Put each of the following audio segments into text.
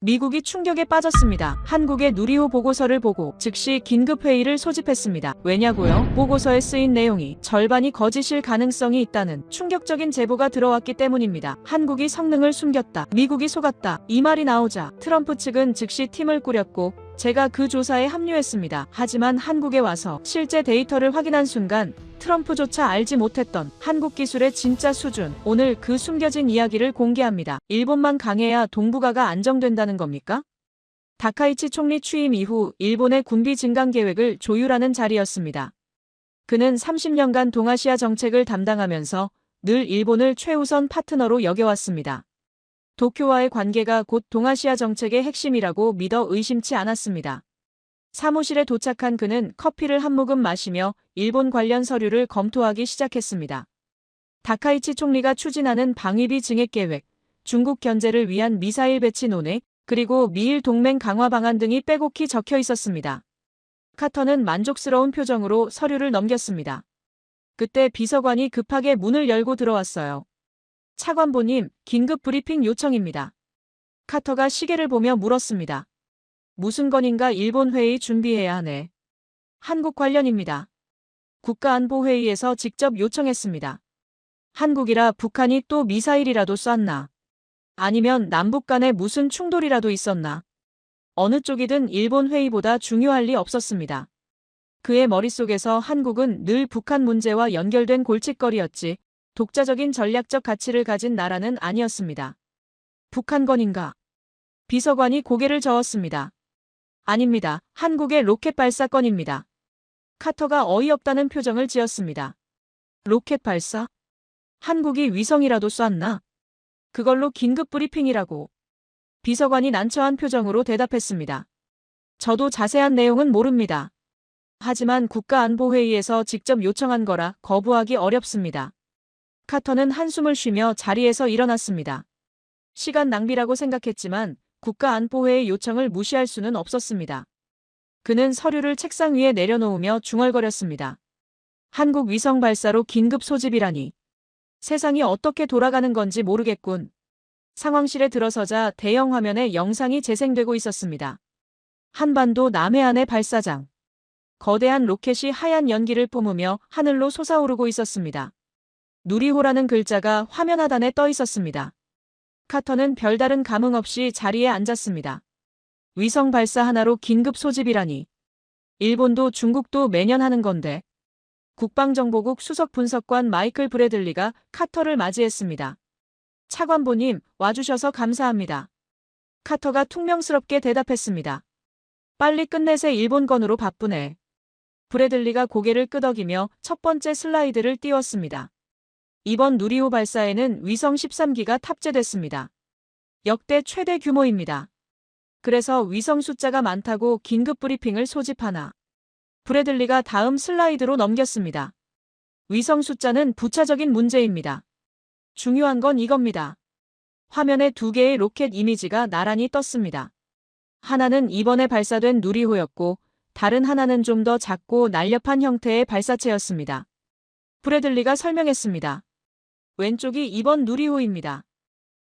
미국이 충격에 빠졌습니다. 한국의 누리호 보고서를 보고 즉시 긴급회의를 소집했습니다. 왜냐고요? 보고서에 쓰인 내용이 절반이 거짓일 가능성이 있다는 충격적인 제보가 들어왔기 때문입니다. 한국이 성능을 숨겼다. 미국이 속았다. 이 말이 나오자 트럼프 측은 즉시 팀을 꾸렸고 제가 그 조사에 합류했습니다. 하지만 한국에 와서 실제 데이터를 확인한 순간 트럼프조차 알지 못했던 한국 기술의 진짜 수준, 오늘 그 숨겨진 이야기를 공개합니다. 일본만 강해야 동북아가 안정된다는 겁니까? 다카이치 총리 취임 이후 일본의 군비 증강 계획을 조율하는 자리였습니다. 그는 30년간 동아시아 정책을 담당하면서 늘 일본을 최우선 파트너로 여겨왔습니다. 도쿄와의 관계가 곧 동아시아 정책의 핵심이라고 믿어 의심치 않았습니다. 사무실에 도착한 그는 커피를 한 모금 마시며 일본 관련 서류를 검토하기 시작했습니다. 다카이치 총리가 추진하는 방위비 증액 계획, 중국 견제를 위한 미사일 배치 논의, 그리고 미일 동맹 강화 방안 등이 빼곡히 적혀 있었습니다. 카터는 만족스러운 표정으로 서류를 넘겼습니다. 그때 비서관이 급하게 문을 열고 들어왔어요. 차관보님, 긴급 브리핑 요청입니다. 카터가 시계를 보며 물었습니다. 무슨 건인가? 일본 회의 준비해야 하네. 한국 관련입니다. 국가안보회의에서 직접 요청했습니다. 한국이라 북한이 또 미사일이라도 쐈나? 아니면 남북 간에 무슨 충돌이라도 있었나? 어느 쪽이든 일본 회의보다 중요할 리 없었습니다. 그의 머릿속에서 한국은 늘 북한 문제와 연결된 골칫거리였지 독자적인 전략적 가치를 가진 나라는 아니었습니다. 북한 건인가? 비서관이 고개를 저었습니다. 아닙니다. 한국의 로켓 발사 건입니다. 카터가 어이없다는 표정을 지었습니다. 로켓 발사? 한국이 위성이라도 쐈나? 그걸로 긴급 브리핑이라고. 비서관이 난처한 표정으로 대답했습니다. 저도 자세한 내용은 모릅니다. 하지만 국가안보회의에서 직접 요청한 거라 거부하기 어렵습니다. 카터는 한숨을 쉬며 자리에서 일어났습니다. 시간 낭비라고 생각했지만 국가안보회의 요청을 무시할 수는 없었습니다. 그는 서류를 책상 위에 내려놓으며 중얼거렸습니다. 한국 위성 발사로 긴급 소집이라니. 세상이 어떻게 돌아가는 건지 모르겠군. 상황실에 들어서자 대형 화면에 영상이 재생되고 있었습니다. 한반도 남해안의 발사장. 거대한 로켓이 하얀 연기를 뿜으며 하늘로 솟아오르고 있었습니다. 누리호라는 글자가 화면 하단에 떠 있었습니다. 카터는 별다른 감흥 없이 자리에 앉았습니다. 위성 발사 하나로 긴급 소집이라니. 일본도 중국도 매년 하는 건데. 국방정보국 수석 분석관 마이클 브래들리가 카터를 맞이했습니다. 차관보님, 와주셔서 감사합니다. 카터가 퉁명스럽게 대답했습니다. 빨리 끝내세. 일본 건으로 바쁘네. 브래들리가 고개를 끄덕이며 첫 번째 슬라이드를 띄웠습니다. 이번 누리호 발사에는 위성 13기가 탑재됐습니다. 역대 최대 규모입니다. 그래서 위성 숫자가 많다고 긴급 브리핑을 소집하나. 브래들리가 다음 슬라이드로 넘겼습니다. 위성 숫자는 부차적인 문제입니다. 중요한 건 이겁니다. 화면에 두 개의 로켓 이미지가 나란히 떴습니다. 하나는 이번에 발사된 누리호였고 다른 하나는 좀 더 작고 날렵한 형태의 발사체였습니다. 브래들리가 설명했습니다. 왼쪽이 이번 누리호입니다.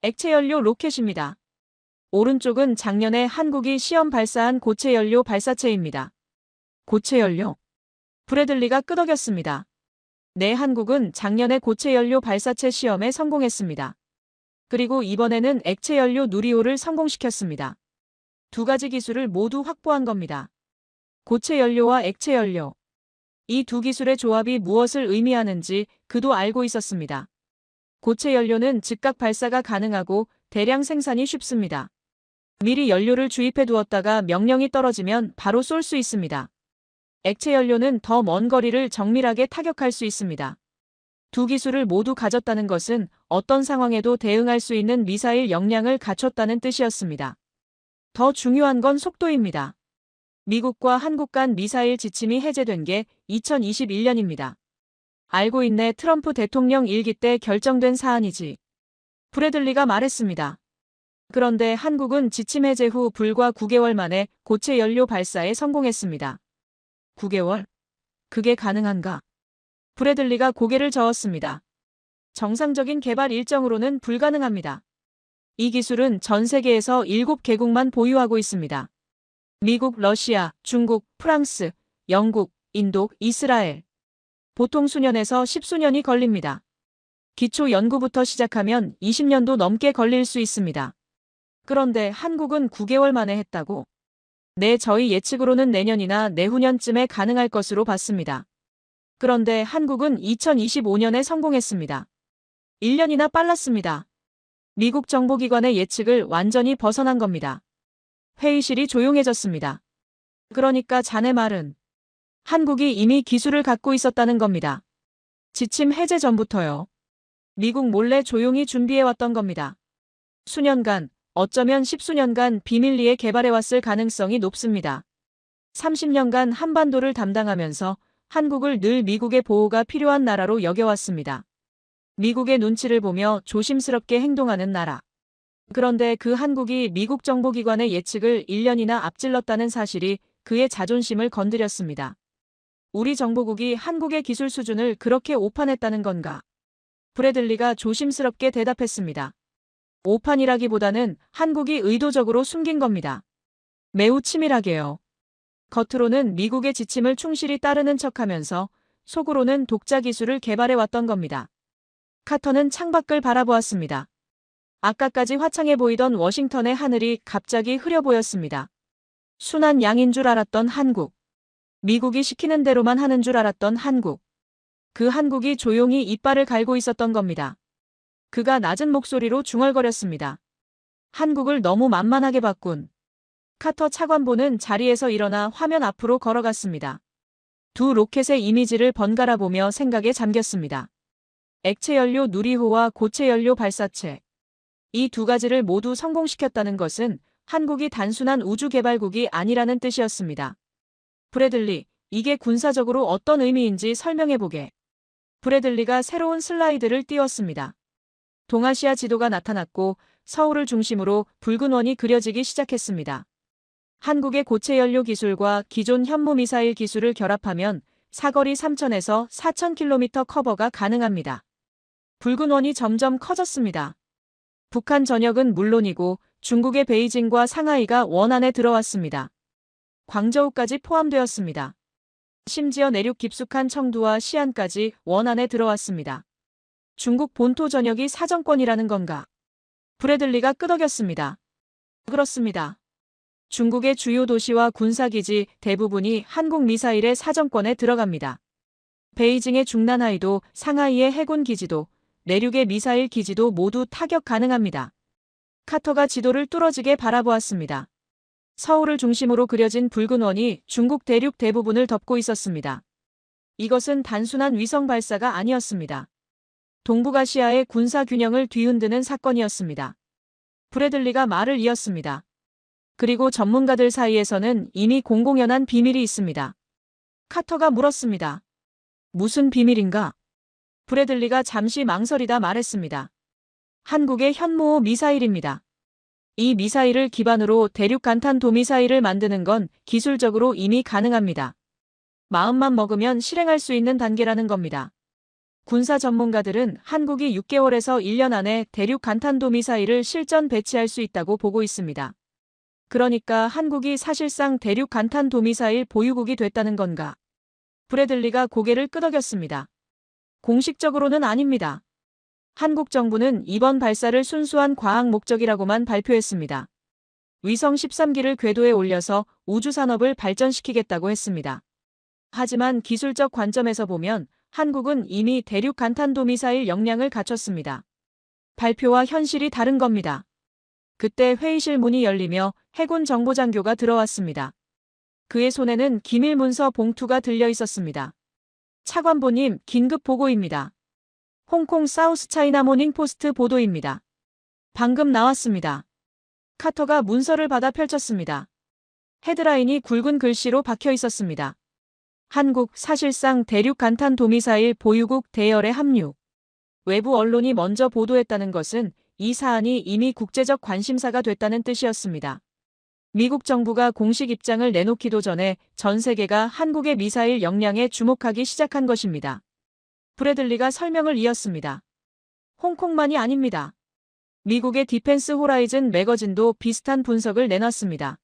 액체연료 로켓입니다. 오른쪽은 작년에 한국이 시험 발사한 고체연료 발사체입니다. 고체연료? 브래들리가 끄덕였습니다. 네, 한국은 작년에 고체연료 발사체 시험에 성공했습니다. 그리고 이번에는 액체연료 누리호를 성공시켰습니다. 두 가지 기술을 모두 확보한 겁니다. 고체연료와 액체연료. 이 두 기술의 조합이 무엇을 의미하는지 그도 알고 있었습니다. 고체연료는 즉각 발사가 가능하고 대량 생산이 쉽습니다. 미리 연료를 주입해 두었다가 명령이 떨어지면 바로 쏠 수 있습니다. 액체연료는 더 먼 거리를 정밀하게 타격할 수 있습니다. 두 기술을 모두 가졌다는 것은 어떤 상황에도 대응할 수 있는 미사일 역량을 갖췄다는 뜻이었습니다. 더 중요한 건 속도입니다. 미국과 한국 간 미사일 지침이 해제된 게 2021년입니다. 알고 있네. 트럼프 대통령 일기 때 결정된 사안이지. 브래들리가 말했습니다. 그런데 한국은 지침 해제 후 불과 9개월 만에 고체 연료 발사에 성공했습니다. 9개월? 그게 가능한가? 브래들리가 고개를 저었습니다. 정상적인 개발 일정으로는 불가능합니다. 이 기술은 전 세계에서 7개국만 보유하고 있습니다. 미국, 러시아, 중국, 프랑스, 영국, 인도, 이스라엘. 보통 수년에서 10수년이 걸립니다. 기초 연구부터 시작하면 20년도 넘게 걸릴 수 있습니다. 그런데 한국은 9개월 만에 했다고? 네, 저희 예측으로는 내년이나 내후년쯤에 가능할 것으로 봤습니다. 그런데 한국은 2025년에 성공했습니다. 1년이나 빨랐습니다. 미국 정보기관의 예측을 완전히 벗어난 겁니다. 회의실이 조용해졌습니다. 그러니까 자네 말은 한국이 이미 기술을 갖고 있었다는 겁니다. 지침 해제 전부터요. 미국 몰래 조용히 준비해왔던 겁니다. 수년간, 어쩌면 10수년간 비밀리에 개발해왔을 가능성이 높습니다. 30년간 한반도를 담당하면서 한국을 늘 미국의 보호가 필요한 나라로 여겨왔습니다. 미국의 눈치를 보며 조심스럽게 행동하는 나라. 그런데 그 한국이 미국 정보기관의 예측을 1년이나 앞질렀다는 사실이 그의 자존심을 건드렸습니다. 우리 정보국이 한국의 기술 수준을 그렇게 오판했다는 건가? 브래들리가 조심스럽게 대답했습니다. 오판이라기보다는 한국이 의도적으로 숨긴 겁니다. 매우 치밀하게요. 겉으로는 미국의 지침을 충실히 따르는 척하면서 속으로는 독자 기술을 개발해왔던 겁니다. 카터는 창밖을 바라보았습니다. 아까까지 화창해 보이던 워싱턴의 하늘이 갑자기 흐려 보였습니다. 순한 양인 줄 알았던 한국. 미국이 시키는 대로만 하는 줄 알았던 한국. 그 한국이 조용히 이빨을 갈고 있었던 겁니다. 그가 낮은 목소리로 중얼거렸습니다. 한국을 너무 만만하게 봤군. 카터 차관보는 자리에서 일어나 화면 앞으로 걸어갔습니다. 두 로켓의 이미지를 번갈아 보며 생각에 잠겼습니다. 액체연료 누리호와 고체연료 발사체. 이 두 가지를 모두 성공시켰다는 것은 한국이 단순한 우주개발국이 아니라는 뜻이었습니다. 브래들리, 이게 군사적으로 어떤 의미인지 설명해보게. 브래들리가 새로운 슬라이드를 띄웠습니다. 동아시아 지도가 나타났고 서울을 중심으로 붉은 원이 그려지기 시작했습니다. 한국의 고체연료 기술과 기존 현무미사일 기술을 결합하면 사거리 3,000에서 4,000km 커버가 가능합니다. 붉은 원이 점점 커졌습니다. 북한 전역은 물론이고 중국의 베이징과 상하이가 원 안에 들어왔습니다. 광저우까지 포함되었습니다. 심지어 내륙 깊숙한 청두와 시안까지 원 안에 들어왔습니다. 중국 본토 전역이 사정권이라는 건가? 브래들리가 끄덕였습니다. 그렇습니다. 중국의 주요 도시와 군사기지 대부분이 한국 미사일의 사정권에 들어갑니다. 베이징의 중난하이도 상하이의 해군 기지도 내륙의 미사일 기지도 모두 타격 가능합니다. 카터가 지도를 뚫어지게 바라보았습니다. 서울을 중심으로 그려진 붉은 원이 중국 대륙 대부분을 덮고 있었습니다. 이것은 단순한 위성 발사가 아니었습니다. 동북아시아의 군사 균형을 뒤흔드는 사건이었습니다. 브래들리가 말을 이었습니다. 그리고 전문가들 사이에서는 이미 공공연한 비밀이 있습니다. 카터가 물었습니다. 무슨 비밀인가? 브래들리가 잠시 망설이다 말했습니다. 한국의 현무호 미사일입니다. 이 미사일을 기반으로 대륙 간탄 도미사일을 만드는 건 기술적으로 이미 가능합니다. 마음만 먹으면 실행할 수 있는 단계라는 겁니다. 군사 전문가들은 한국이 6개월에서 1년 안에 대륙 간탄도 미사일을 실전 배치할 수 있다고 보고 있습니다. 그러니까 한국이 사실상 대륙 간탄도 미사일 보유국이 됐다는 건가? 브래들리가 고개를 끄덕였습니다. 공식적으로는 아닙니다. 한국 정부는 이번 발사를 순수한 과학 목적이라고만 발표했습니다. 위성 13기를 궤도에 올려서 우주산업을 발전시키겠다고 했습니다. 하지만 기술적 관점에서 보면 한국은 이미 대륙 간탄도 미사일 역량을 갖췄습니다. 발표와 현실이 다른 겁니다. 그때 회의실 문이 열리며 해군 정보장교가 들어왔습니다. 그의 손에는 기밀 문서 봉투가 들려 있었습니다. 차관보님, 긴급 보고입니다. 홍콩 사우스 차이나 모닝 포스트 보도입니다. 방금 나왔습니다. 카터가 문서를 받아 펼쳤습니다. 헤드라인이 굵은 글씨로 박혀 있었습니다. 한국 사실상 대륙 간탄 도미사일 보유국 대열에 합류. 외부 언론이 먼저 보도했다는 것은 이 사안이 이미 국제적 관심사가 됐다는 뜻이었습니다. 미국 정부가 공식 입장을 내놓기도 전에 전 세계가 한국의 미사일 역량에 주목하기 시작한 것입니다. 브래들리가 설명을 이었습니다. 홍콩만이 아닙니다. 미국의 디펜스 호라이즌 매거진도 비슷한 분석을 내놨습니다.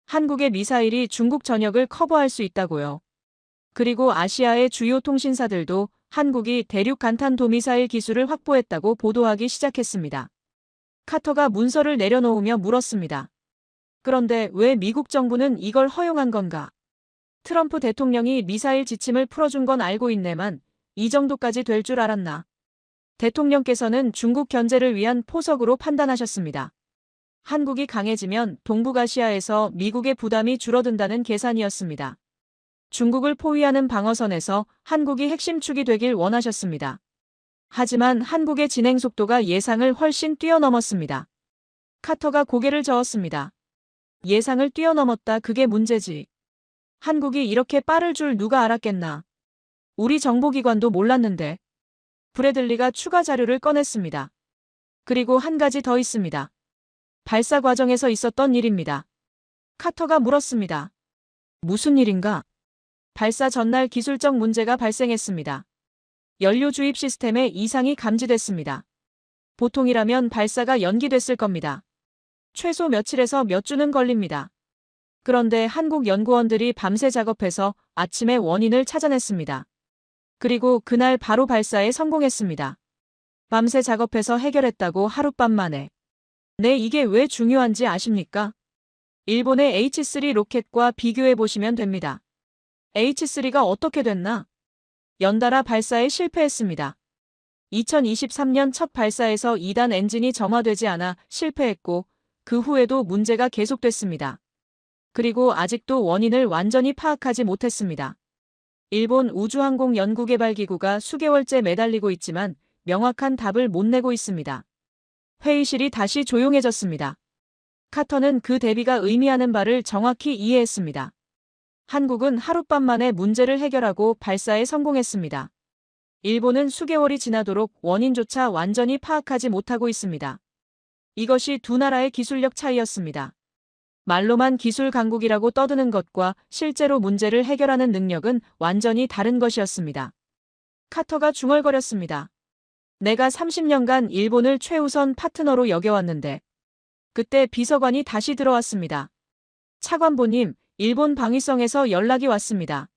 한국의 미사일이 중국 전역을 커버할 수 있다고요. 그리고 아시아의 주요 통신사들도 한국이 대륙 간탄 도미사일 기술을 확보했다고 보도하기 시작했습니다. 카터가 문서를 내려놓으며 물었습니다. 그런데 왜 미국 정부는 이걸 허용한 건가? 트럼프 대통령이 미사일 지침을 풀어준 건 알고 있네만 이 정도까지 될 줄 알았나? 대통령께서는 중국 견제를 위한 포석으로 판단하셨습니다. 한국이 강해지면 동북아시아에서 미국의 부담이 줄어든다는 계산이었습니다. 중국을 포위하는 방어선에서 한국이 핵심 축이 되길 원하셨습니다. 하지만 한국의 진행 속도가 예상을 훨씬 뛰어넘었습니다. 카터가 고개를 저었습니다. 예상을 뛰어넘었다, 그게 문제지. 한국이 이렇게 빠를 줄 누가 알았겠나. 우리 정보기관도 몰랐는데. 브래들리가 추가 자료를 꺼냈습니다. 그리고 한 가지 더 있습니다. 발사 과정에서 있었던 일입니다. 카터가 물었습니다. 무슨 일인가? 발사 전날 기술적 문제가 발생했습니다. 연료 주입 시스템에 이상이 감지됐습니다. 보통이라면 발사가 연기됐을 겁니다. 최소 며칠에서 몇 주는 걸립니다. 그런데 한국 연구원들이 밤새 작업해서 아침에 원인을 찾아냈습니다. 그리고 그날 바로 발사에 성공했습니다. 밤새 작업해서 해결했다고 하룻밤 만에. 네, 이게 왜 중요한지 아십니까? 일본의 H3 로켓과 비교해 보시면 됩니다. H3가 어떻게 됐나? 연달아 발사에 실패했습니다. 2023년 첫 발사에서 2단 엔진이 점화되지 않아 실패했고 그 후에도 문제가 계속됐습니다. 그리고 아직도 원인을 완전히 파악하지 못했습니다. 일본 우주항공연구개발기구가 수개월째 매달리고 있지만 명확한 답을 못 내고 있습니다. 회의실이 다시 조용해졌습니다. 카터는 그 대비가 의미하는 바를 정확히 이해했습니다. 한국은 하룻밤 만에 문제를 해결하고 발사에 성공했습니다. 일본은 수개월이 지나도록 원인조차 완전히 파악하지 못하고 있습니다. 이것이 두 나라의 기술력 차이였습니다. 말로만 기술 강국이라고 떠드는 것과 실제로 문제를 해결하는 능력은 완전히 다른 것이었습니다. 카터가 중얼거렸습니다. 내가 30년간 일본을 최우선 파트너로 여겨왔는데. 그때 비서관이 다시 들어왔습니다. 차관보님, 일본 방위성에서 연락이 왔습니다.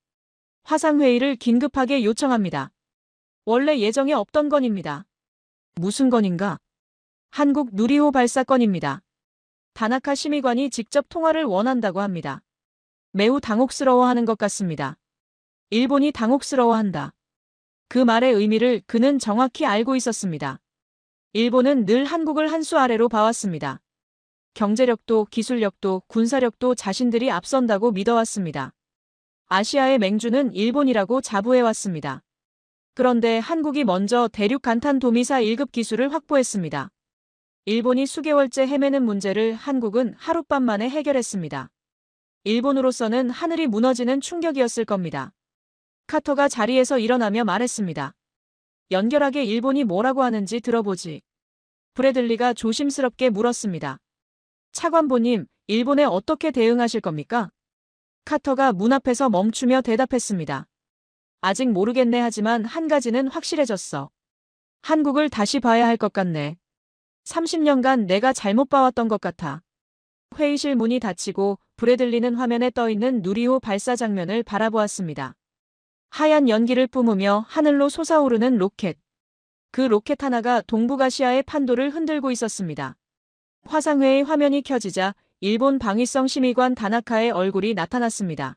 화상회의를 긴급하게 요청합니다. 원래 예정에 없던 건입니다. 무슨 건인가? 한국 누리호 발사 건입니다. 다나카 심의관이 직접 통화를 원한다고 합니다. 매우 당혹스러워하는 것 같습니다. 일본이 당혹스러워한다. 그 말의 의미를 그는 정확히 알고 있었습니다. 일본은 늘 한국을 한 수 아래로 봐왔습니다. 경제력도 기술력도 군사력도 자신들이 앞선다고 믿어왔습니다. 아시아의 맹주는 일본이라고 자부해왔습니다. 그런데 한국이 먼저 대륙 간탄 도미사 1급 기술을 확보했습니다. 일본이 수개월째 헤매는 문제를 한국은 하룻밤 만에 해결했습니다. 일본으로서는 하늘이 무너지는 충격이었을 겁니다. 카터가 자리에서 일어나며 말했습니다. 연결하게 일본이 뭐라고 하는지 들어보지. 브래들리가 조심스럽게 물었습니다. 차관보님, 일본에 어떻게 대응하실 겁니까? 카터가 문 앞에서 멈추며 대답했습니다. 아직 모르겠네, 하지만 한 가지는 확실해졌어. 한국을 다시 봐야 할 것 같네. 30년간 내가 잘못 봐왔던 것 같아. 회의실 문이 닫히고 브래들리는 화면에 떠있는 누리호 발사 장면을 바라보았습니다. 하얀 연기를 뿜으며 하늘로 솟아오르는 로켓. 그 로켓 하나가 동북아시아의 판도를 흔들고 있었습니다. 화상회의 화면이 켜지자 일본 방위성 심의관 다나카의 얼굴이 나타났습니다.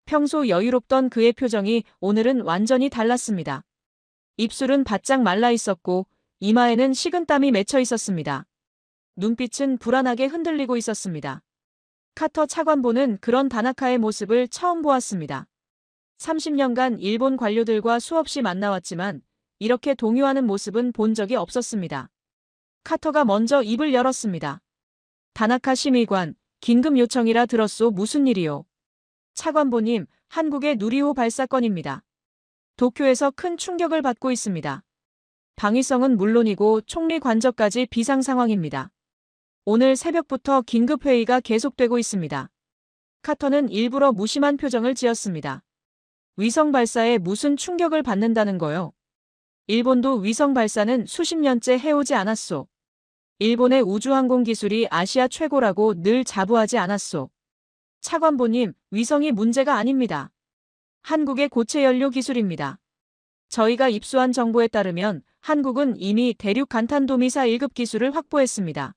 평소 여유롭던 그의 표정이 오늘은 완전히 달랐습니다. 입술은 바짝 말라 있었고 이마에는 식은땀이 맺혀 있었습니다. 눈빛은 불안하게 흔들리고 있었습니다. 카터 차관보는 그런 다나카의 모습을 처음 보았습니다. 30년간 일본 관료들과 수없이 만나왔지만 이렇게 동요하는 모습은 본 적이 없었습니다. 카터가 먼저 입을 열었습니다. 다나카 심의관, 긴급 요청이라 들었소. 무슨 일이요? 차관보님, 한국의 누리호 발사건입니다. 도쿄에서 큰 충격을 받고 있습니다. 방위성은 물론이고 총리 관저까지 비상 상황입니다. 오늘 새벽부터 긴급 회의가 계속되고 있습니다. 카터는 일부러 무심한 표정을 지었습니다. 위성 발사에 무슨 충격을 받는다는 거요? 일본도 위성 발사는 수십 년째 해오지 않았소. 일본의 우주항공 기술이 아시아 최고라고 늘 자부하지 않았소. 차관보님, 위성이 문제가 아닙니다. 한국의 고체 연료 기술입니다. 저희가 입수한 정보에 따르면 한국은 이미 대륙 간탄도미사 1급 기술을 확보했습니다.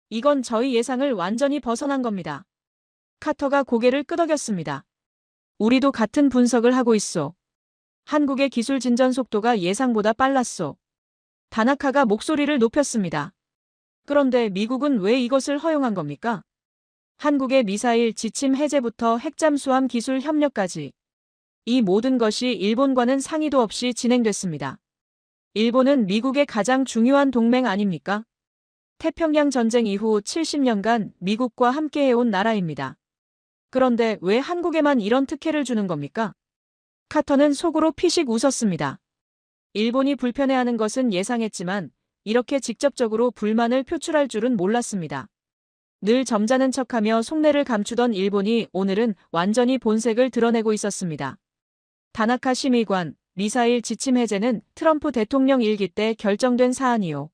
이건 저희 예상을 완전히 벗어난 겁니다. 카터가 고개를 끄덕였습니다. 우리도 같은 분석을 하고 있소. 한국의 기술 진전 속도가 예상보다 빨랐소. 다나카가 목소리를 높였습니다. 그런데 미국은 왜 이것을 허용한 겁니까? 한국의 미사일 지침 해제부터 핵잠수함 기술 협력까지 이 모든 것이 일본과는 상의도 없이 진행됐습니다. 일본은 미국의 가장 중요한 동맹 아닙니까? 태평양 전쟁 이후 70년간 미국과 함께해온 나라입니다. 그런데 왜 한국에만 이런 특혜를 주는 겁니까? 카터는 속으로 피식 웃었습니다. 일본이 불편해하는 것은 예상했지만 이렇게 직접적으로 불만을 표출할 줄은 몰랐습니다. 늘 점잖은 척하며 속내를 감추던 일본이 오늘은 완전히 본색을 드러내고 있었습니다. 다나카 심의관, 미사일 지침 해제는 트럼프 대통령 일기 때 결정된 사안이요.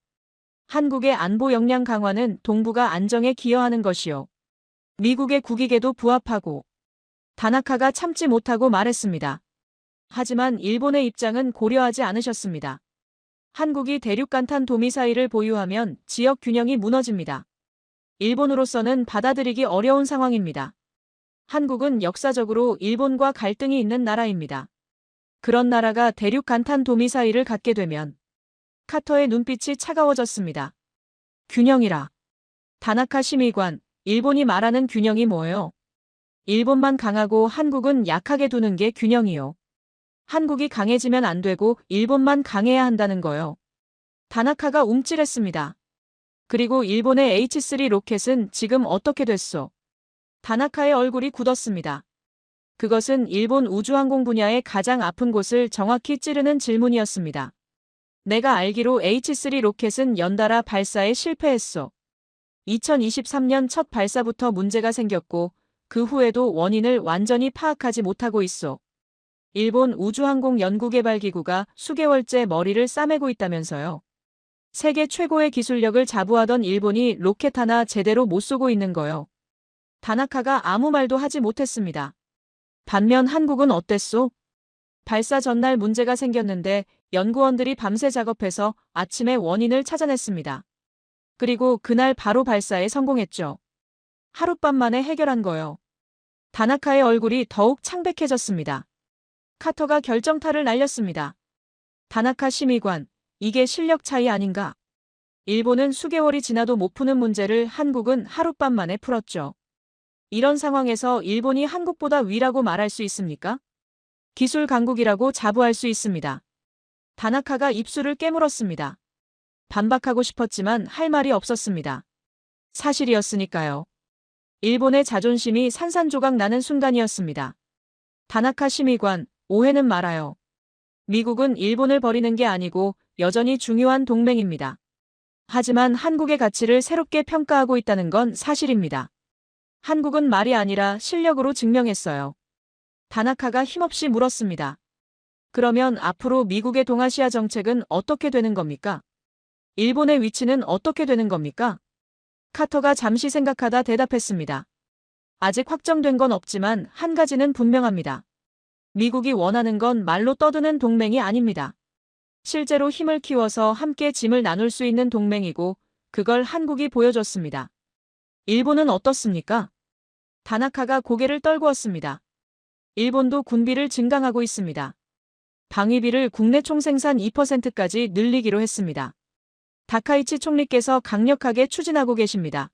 한국의 안보 역량 강화는 동북아 안정에 기여하는 것이요. 미국의 국익에도 부합하고. 다나카가 참지 못하고 말했습니다. 하지만 일본의 입장은 고려하지 않으셨습니다. 한국이 대륙간탄 도미사일을 보유하면 지역 균형이 무너집니다. 일본으로서는 받아들이기 어려운 상황입니다. 한국은 역사적으로 일본과 갈등이 있는 나라입니다. 그런 나라가 대륙간탄 도미사일을 갖게 되면 카터의 눈빛이 차가워졌습니다. 균형이라. 다나카 심의관, 일본이 말하는 균형이 뭐예요? 일본만 강하고 한국은 약하게 두는 게 균형이요. 한국이 강해지면 안 되고 일본만 강해야 한다는 거요. 다나카가 움찔했습니다. 그리고 일본의 H3 로켓은 지금 어떻게 됐소? 다나카의 얼굴이 굳었습니다. 그것은 일본 우주항공 분야의 가장 아픈 곳을 정확히 찌르는 질문이었습니다. 내가 알기로 H3 로켓은 연달아 발사에 실패했소. 2023년 첫 발사부터 문제가 생겼고 그 후에도 원인을 완전히 파악하지 못하고 있소. 일본 우주항공연구개발기구가 수개월째 머리를 싸매고 있다면서요. 세계 최고의 기술력을 자부하던 일본이 로켓 하나 제대로 못 쏘고 있는 거요. 다나카가 아무 말도 하지 못했습니다. 반면 한국은 어땠소? 발사 전날 문제가 생겼는데 연구원들이 밤새 작업해서 아침에 원인을 찾아냈습니다. 그리고 그날 바로 발사에 성공했죠. 하룻밤 만에 해결한 거요. 다나카의 얼굴이 더욱 창백해졌습니다. 카터가 결정타를 날렸습니다. 다나카 심의관, 이게 실력 차이 아닌가? 일본은 수개월이 지나도 못 푸는 문제를 한국은 하룻밤 만에 풀었죠. 이런 상황에서 일본이 한국보다 위라고 말할 수 있습니까? 기술 강국이라고 자부할 수 있습니다. 다나카가 입술을 깨물었습니다. 반박하고 싶었지만 할 말이 없었습니다. 사실이었으니까요. 일본의 자존심이 산산조각 나는 순간이었습니다. 다나카 심의관, 오해는 말아요. 미국은 일본을 버리는 게 아니고 여전히 중요한 동맹입니다. 하지만 한국의 가치를 새롭게 평가하고 있다는 건 사실입니다. 한국은 말이 아니라 실력으로 증명했어요. 다나카가 힘없이 물었습니다. 그러면 앞으로 미국의 동아시아 정책은 어떻게 되는 겁니까? 일본의 위치는 어떻게 되는 겁니까? 카터가 잠시 생각하다 대답했습니다. 아직 확정된 건 없지만 한 가지는 분명합니다. 미국이 원하는 건 말로 떠드는 동맹이 아닙니다. 실제로 힘을 키워서 함께 짐을 나눌 수 있는 동맹이고 그걸 한국이 보여줬습니다. 일본은 어떻습니까? 다나카가 고개를 떨구었습니다. 일본도 군비를 증강하고 있습니다. 방위비를 국내 총생산 2%까지 늘리기로 했습니다. 다카이치 총리께서 강력하게 추진하고 계십니다.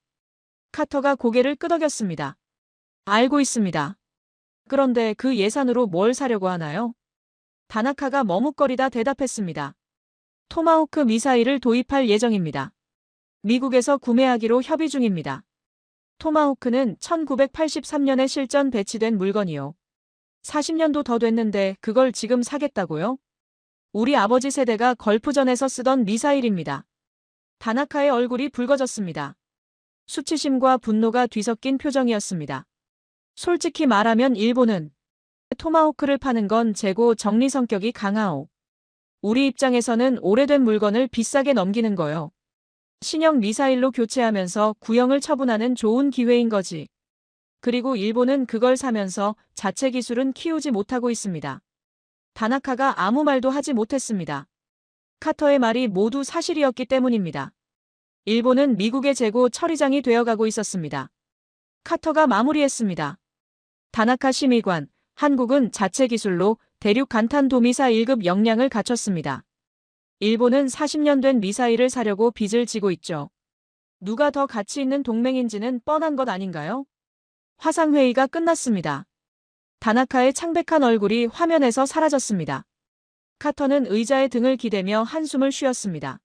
카터가 고개를 끄덕였습니다. 알고 있습니다. 그런데 그 예산으로 뭘 사려고 하나요? 다나카가 머뭇거리다 대답했습니다. 토마호크 미사일을 도입할 예정입니다. 미국에서 구매하기로 협의 중입니다. 토마호크는 1983년에 실전 배치된 물건이요. 40년도 더 됐는데 그걸 지금 사겠다고요? 우리 아버지 세대가 걸프전에서 쓰던 미사일입니다. 다나카의 얼굴이 붉어졌습니다. 수치심과 분노가 뒤섞인 표정이었습니다. 솔직히 말하면 일본은 토마호크를 파는 건 재고 정리 성격이 강하오. 우리 입장에서는 오래된 물건을 비싸게 넘기는 거요. 신형 미사일로 교체하면서 구형을 처분하는 좋은 기회인 거지. 그리고 일본은 그걸 사면서 자체 기술은 키우지 못하고 있습니다. 다나카가 아무 말도 하지 못했습니다. 카터의 말이 모두 사실이었기 때문입니다. 일본은 미국의 재고 처리장이 되어가고 있었습니다. 카터가 마무리했습니다. 다나카 심의관, 한국은 자체 기술로 대륙 간탄 도미사 1급 역량을 갖췄습니다. 일본은 40년 된 미사일을 사려고 빚을 지고 있죠. 누가 더 가치 있는 동맹인지는 뻔한 것 아닌가요? 화상회의가 끝났습니다. 다나카의 창백한 얼굴이 화면에서 사라졌습니다. 카터는 의자에 등을 기대며 한숨을 쉬었습니다.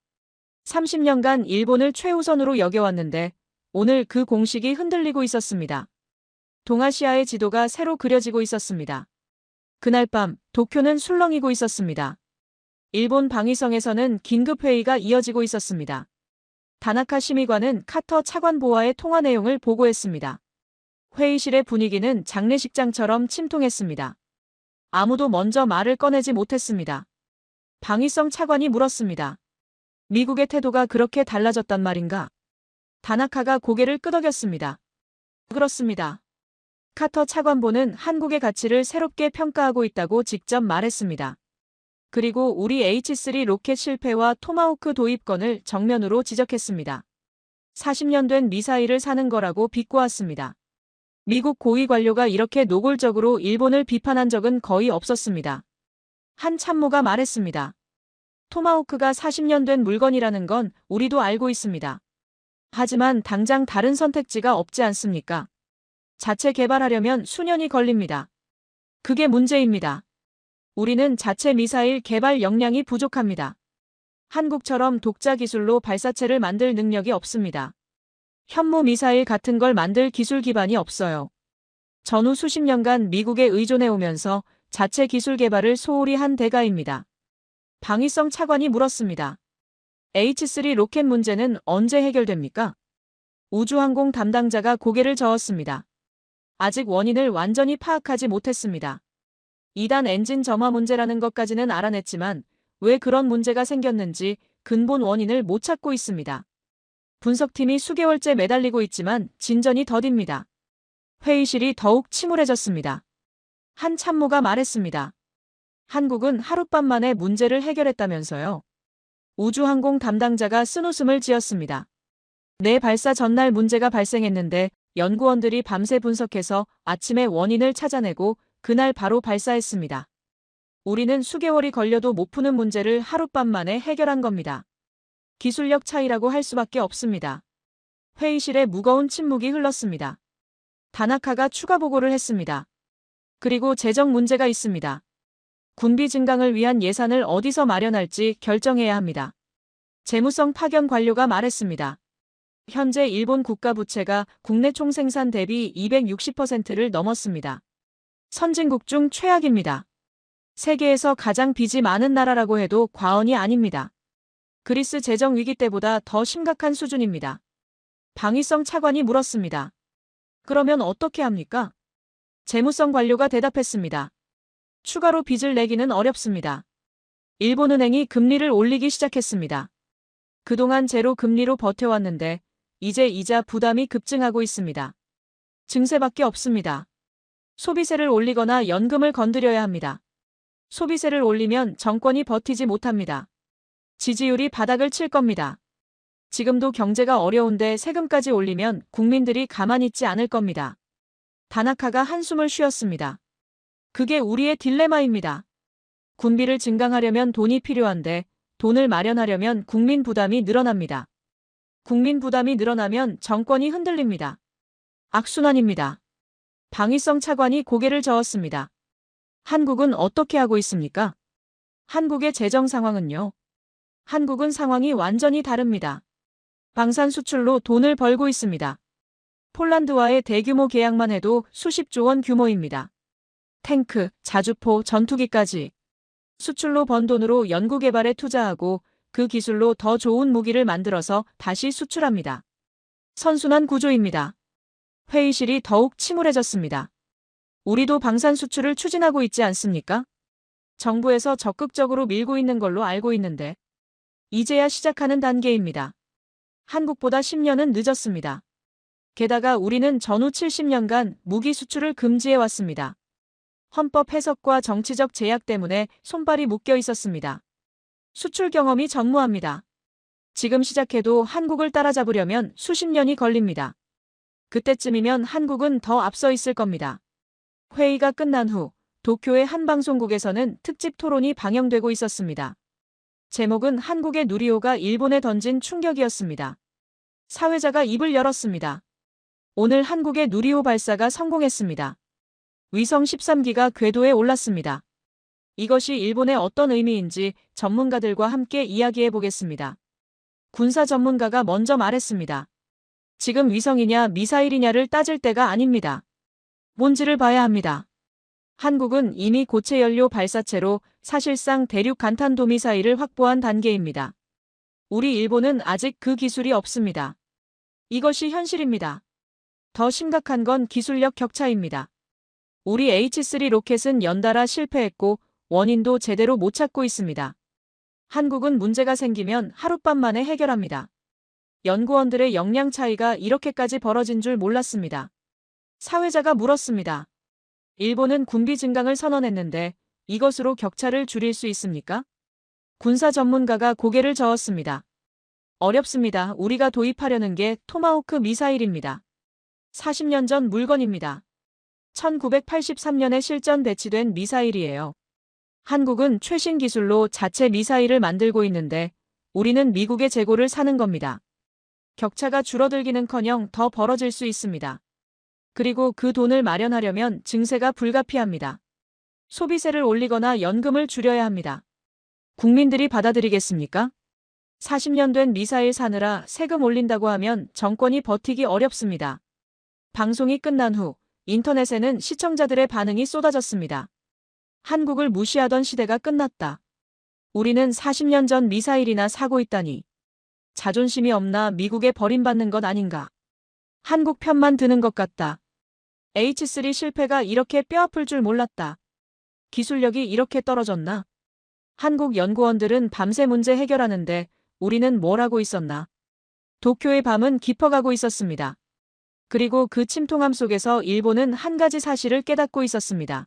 30년간 일본을 최우선으로 여겨왔는데 오늘 그 공식이 흔들리고 있었습니다. 동아시아의 지도가 새로 그려지고 있었습니다. 그날 밤 도쿄는 술렁이고 있었습니다. 일본 방위성에서는 긴급회의가 이어지고 있었습니다. 다나카 심의관은 카터 차관보와의 통화 내용을 보고했습니다. 회의실의 분위기는 장례식장처럼 침통했습니다. 아무도 먼저 말을 꺼내지 못했습니다. 방위성 차관이 물었습니다. 미국의 태도가 그렇게 달라졌단 말인가? 다나카가 고개를 끄덕였습니다. 그렇습니다. 카터 차관보는 한국의 가치를 새롭게 평가하고 있다고 직접 말했습니다. 그리고 우리 H3 로켓 실패와 토마호크 도입건을 정면으로 지적했습니다. 40년 된 미사일을 사는 거라고 비꼬았습니다. 미국 고위 관료가 이렇게 노골적으로 일본을 비판한 적은 거의 없었습니다. 한 참모가 말했습니다. 토마호크가 40년 된 물건이라는 건 우리도 알고 있습니다. 하지만 당장 다른 선택지가 없지 않습니까? 자체 개발하려면 수년이 걸립니다. 그게 문제입니다. 우리는 자체 미사일 개발 역량이 부족합니다. 한국처럼 독자 기술로 발사체를 만들 능력이 없습니다. 현무 미사일 같은 걸 만들 기술 기반이 없어요. 전후 수십 년간 미국에 의존해 오면서 자체 기술 개발을 소홀히 한 대가입니다. 방위성 차관이 물었습니다. H3 로켓 문제는 언제 해결됩니까? 우주항공 담당자가 고개를 저었습니다. 아직 원인을 완전히 파악하지 못했습니다. 2단 엔진 점화 문제라는 것까지는 알아냈지만 왜 그런 문제가 생겼는지 근본 원인을 못 찾고 있습니다. 분석팀이 수개월째 매달리고 있지만 진전이 더딥니다. 회의실이 더욱 침울해졌습니다. 한 참모가 말했습니다. 한국은 하룻밤 만에 문제를 해결했다면서요. 우주항공 담당자가 쓴웃음을 지었습니다. 내 발사 전날 문제가 발생했는데 연구원들이 밤새 분석해서 아침에 원인을 찾아내고 그날 바로 발사했습니다. 우리는 수개월이 걸려도 못 푸는 문제를 하룻밤 만에 해결한 겁니다. 기술력 차이라고 할 수밖에 없습니다. 회의실에 무거운 침묵이 흘렀습니다. 다나카가 추가 보고를 했습니다. 그리고 재정 문제가 있습니다. 군비 증강을 위한 예산을 어디서 마련할지 결정해야 합니다. 재무성 파견 관료가 말했습니다. 현재 일본 국가 부채가 국내 총생산 대비 260%를 넘었습니다. 선진국 중 최악입니다. 세계에서 가장 빚이 많은 나라라고 해도 과언이 아닙니다. 그리스 재정 위기 때보다 더 심각한 수준입니다. 방위성 차관이 물었습니다. 그러면 어떻게 합니까? 재무성 관료가 대답했습니다. 추가로 빚을 내기는 어렵습니다. 일본은행이 금리를 올리기 시작했습니다. 그동안 제로 금리로 버텨왔는데 이제 이자 부담이 급증하고 있습니다. 증세밖에 없습니다. 소비세를 올리거나 연금을 건드려야 합니다. 소비세를 올리면 정권이 버티지 못합니다. 지지율이 바닥을 칠 겁니다. 지금도 경제가 어려운데 세금까지 올리면 국민들이 가만히 있지 않을 겁니다. 다나카가 한숨을 쉬었습니다. 그게 우리의 딜레마입니다. 군비를 증강하려면 돈이 필요한데 돈을 마련하려면 국민 부담이 늘어납니다. 국민 부담이 늘어나면 정권이 흔들립니다. 악순환입니다. 방위성 차관이 고개를 저었습니다. 한국은 어떻게 하고 있습니까? 한국의 재정 상황은요? 한국은 상황이 완전히 다릅니다. 방산 수출로 돈을 벌고 있습니다. 폴란드와의 대규모 계약만 해도 수십조 원 규모입니다. 탱크, 자주포, 전투기까지. 수출로 번 돈으로 연구개발에 투자하고 그 기술로 더 좋은 무기를 만들어서 다시 수출합니다. 선순환 구조입니다. 회의실이 더욱 침울해졌습니다. 우리도 방산 수출을 추진하고 있지 않습니까? 정부에서 적극적으로 밀고 있는 걸로 알고 있는데 이제야 시작하는 단계입니다. 한국보다 10년은 늦었습니다. 게다가 우리는 전후 70년간 무기 수출을 금지해 왔습니다. 헌법 해석과 정치적 제약 때문에 손발이 묶여 있었습니다. 수출 경험이 전무합니다. 지금 시작해도 한국을 따라잡으려면 수십 년이 걸립니다. 그때쯤이면 한국은 더 앞서 있을 겁니다. 회의가 끝난 후 도쿄의 한 방송국에서는 특집 토론이 방영되고 있었습니다. 제목은 한국의 누리호가 일본에 던진 충격이었습니다. 사회자가 입을 열었습니다. 오늘 한국의 누리호 발사가 성공했습니다. 위성 13기가 궤도에 올랐습니다. 이것이 일본에 어떤 의미인지 전문가들과 함께 이야기해 보겠습니다. 군사 전문가가 먼저 말했습니다. 지금 위성이냐 미사일이냐를 따질 때가 아닙니다. 뭔지를 봐야 합니다. 한국은 이미 고체 연료 발사체로 사실상 대륙 간탄도 미사일을 확보한 단계입니다. 우리 일본은 아직 그 기술이 없습니다. 이것이 현실입니다. 더 심각한 건 기술력 격차입니다. 우리 H3 로켓은 연달아 실패했고 원인도 제대로 못 찾고 있습니다. 한국은 문제가 생기면 하룻밤 만에 해결합니다. 연구원들의 역량 차이가 이렇게까지 벌어진 줄 몰랐습니다. 사회자가 물었습니다. 일본은 군비 증강을 선언했는데 이것으로 격차를 줄일 수 있습니까? 군사 전문가가 고개를 저었습니다. 어렵습니다. 우리가 도입하려는 게 토마호크 미사일입니다. 40년 전 물건입니다. 1983년에 실전 배치된 미사일이에요. 한국은 최신 기술로 자체 미사일을 만들고 있는데 우리는 미국의 재고를 사는 겁니다. 격차가 줄어들기는커녕 더 벌어질 수 있습니다. 그리고 그 돈을 마련하려면 증세가 불가피합니다. 소비세를 올리거나 연금을 줄여야 합니다. 국민들이 받아들이겠습니까? 40년 된 미사일 사느라 세금 올린다고 하면 정권이 버티기 어렵습니다. 방송이 끝난 후 인터넷에는 시청자들의 반응이 쏟아졌습니다. 한국을 무시하던 시대가 끝났다. 우리는 40년 전 미사일이나 사고 있다니. 자존심이 없나 미국에 버림받는 것 아닌가. 한국 편만 드는 것 같다. H3 실패가 이렇게 뼈아플 줄 몰랐다. 기술력이 이렇게 떨어졌나? 한국 연구원들은 밤새 문제 해결하는데 우리는 뭘 하고 있었나? 도쿄의 밤은 깊어가고 있었습니다. 그리고 그 침통함 속에서 일본은 한 가지 사실을 깨닫고 있었습니다.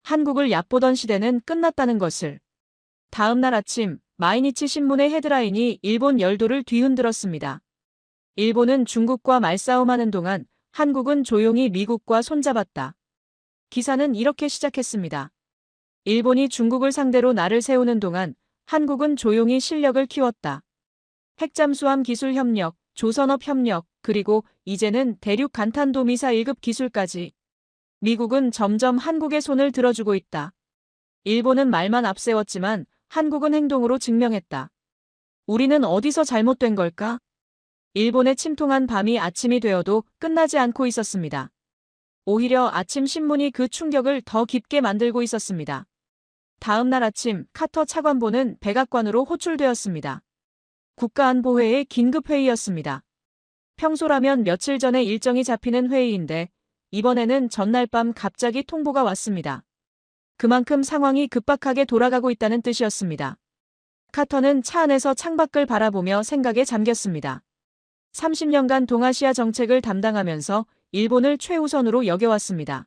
한국을 얕보던 시대는 끝났다는 것을. 다음 날 아침 마이니치 신문의 헤드라인이 일본 열도를 뒤흔들었습니다. 일본은 중국과 말싸움하는 동안 한국은 조용히 미국과 손잡았다. 기사는 이렇게 시작했습니다. 일본이 중국을 상대로 날을 세우는 동안 한국은 조용히 실력을 키웠다. 핵잠수함 기술 협력, 조선업 협력, 그리고 이제는 대륙 간탄도 미사일급 기술까지. 미국은 점점 한국의 손을 들어주고 있다. 일본은 말만 앞세웠지만 한국은 행동으로 증명했다. 우리는 어디서 잘못된 걸까? 일본의 침통한 밤이 아침이 되어도 끝나지 않고 있었습니다. 오히려 아침 신문이 그 충격을 더 깊게 만들고 있었습니다. 다음 날 아침 카터 차관보는 백악관으로 호출되었습니다. 국가안보회의 긴급회의였습니다. 평소라면 며칠 전에 일정이 잡히는 회의인데 이번에는 전날 밤 갑자기 통보가 왔습니다. 그만큼 상황이 급박하게 돌아가고 있다는 뜻이었습니다. 카터는 차 안에서 창밖을 바라보며 생각에 잠겼습니다. 30년간 동아시아 정책을 담당하면서 일본을 최우선으로 여겨왔습니다.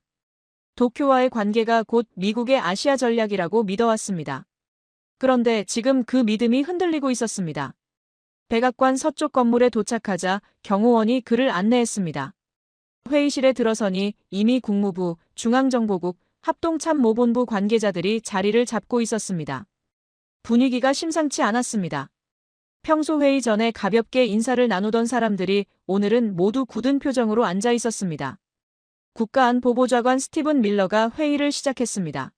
도쿄와의 관계가 곧 미국의 아시아 전략이라고 믿어왔습니다. 그런데 지금 그 믿음이 흔들리고 있었습니다. 백악관 서쪽 건물에 도착하자 경호원이 그를 안내했습니다. 회의실에 들어서니 이미 국무부, 중앙정보국, 합동참모본부 관계자들이 자리를 잡고 있었습니다. 분위기가 심상치 않았습니다. 평소 회의 전에 가볍게 인사를 나누던 사람들이 오늘은 모두 굳은 표정으로 앉아 있었습니다. 국가안보보좌관 스티븐 밀러가 회의를 시작했습니다.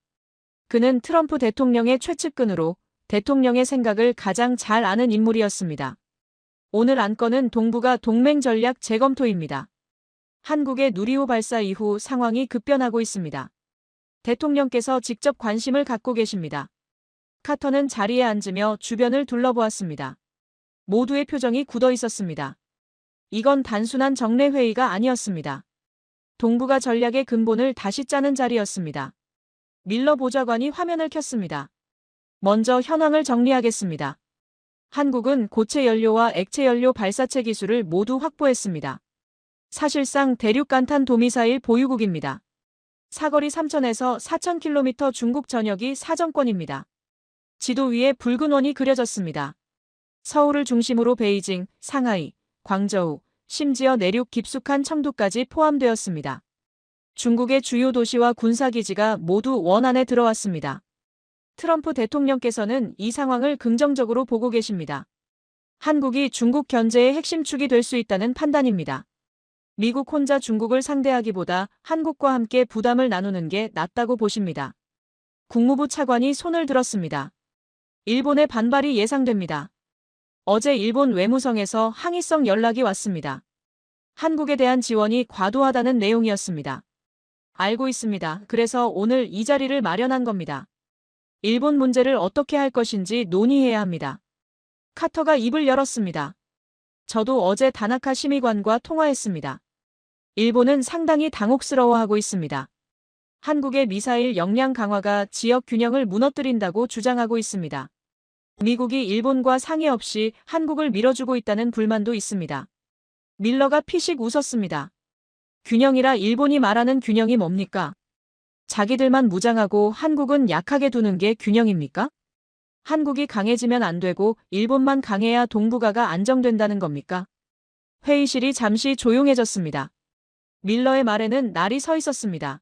그는 트럼프 대통령의 최측근으로 대통령의 생각을 가장 잘 아는 인물이었습니다. 오늘 안건은 동북아 동맹 전략 재검토입니다. 한국의 누리호 발사 이후 상황이 급변하고 있습니다. 대통령께서 직접 관심을 갖고 계십니다. 카터는 자리에 앉으며 주변을 둘러보았습니다. 모두의 표정이 굳어 있었습니다. 이건 단순한 정례회의가 아니었습니다. 동북아 전략의 근본을 다시 짜는 자리였습니다. 밀러 보좌관이 화면을 켰습니다. 먼저 현황을 정리하겠습니다. 한국은 고체 연료와 액체 연료 발사체 기술을 모두 확보했습니다. 사실상 대륙 간탄 도미사일 보유국입니다. 사거리 3,000에서 4,000km 중국 전역이 사정권입니다. 지도 위에 붉은 원이 그려졌습니다. 서울을 중심으로 베이징, 상하이, 광저우, 심지어 내륙 깊숙한 청두까지 포함되었습니다. 중국의 주요 도시와 군사기지가 모두 원 안에 들어왔습니다. 트럼프 대통령께서는 이 상황을 긍정적으로 보고 계십니다. 한국이 중국 견제의 핵심 축이 될 수 있다는 판단입니다. 미국 혼자 중국을 상대하기보다 한국과 함께 부담을 나누는 게 낫다고 보십니다. 국무부 차관이 손을 들었습니다. 일본의 반발이 예상됩니다. 어제 일본 외무성에서 항의성 연락이 왔습니다. 한국에 대한 지원이 과도하다는 내용이었습니다. 알고 있습니다. 그래서 오늘 이 자리를 마련한 겁니다. 일본 문제를 어떻게 할 것인지 논의해야 합니다. 카터가 입을 열었습니다. 저도 어제 다나카 심의관과 통화했습니다. 일본은 상당히 당혹스러워하고 있습니다. 한국의 미사일 역량 강화가 지역 균형을 무너뜨린다고 주장하고 있습니다. 미국이 일본과 상의 없이 한국을 밀어주고 있다는 불만도 있습니다. 밀러가 피식 웃었습니다. 균형이라 일본이 말하는 균형이 뭡니까? 자기들만 무장하고 한국은 약하게 두는 게 균형입니까? 한국이 강해지면 안 되고 일본만 강해야 동북아가 안정된다는 겁니까? 회의실이 잠시 조용해졌습니다. 밀러의 말에는 날이 서 있었습니다.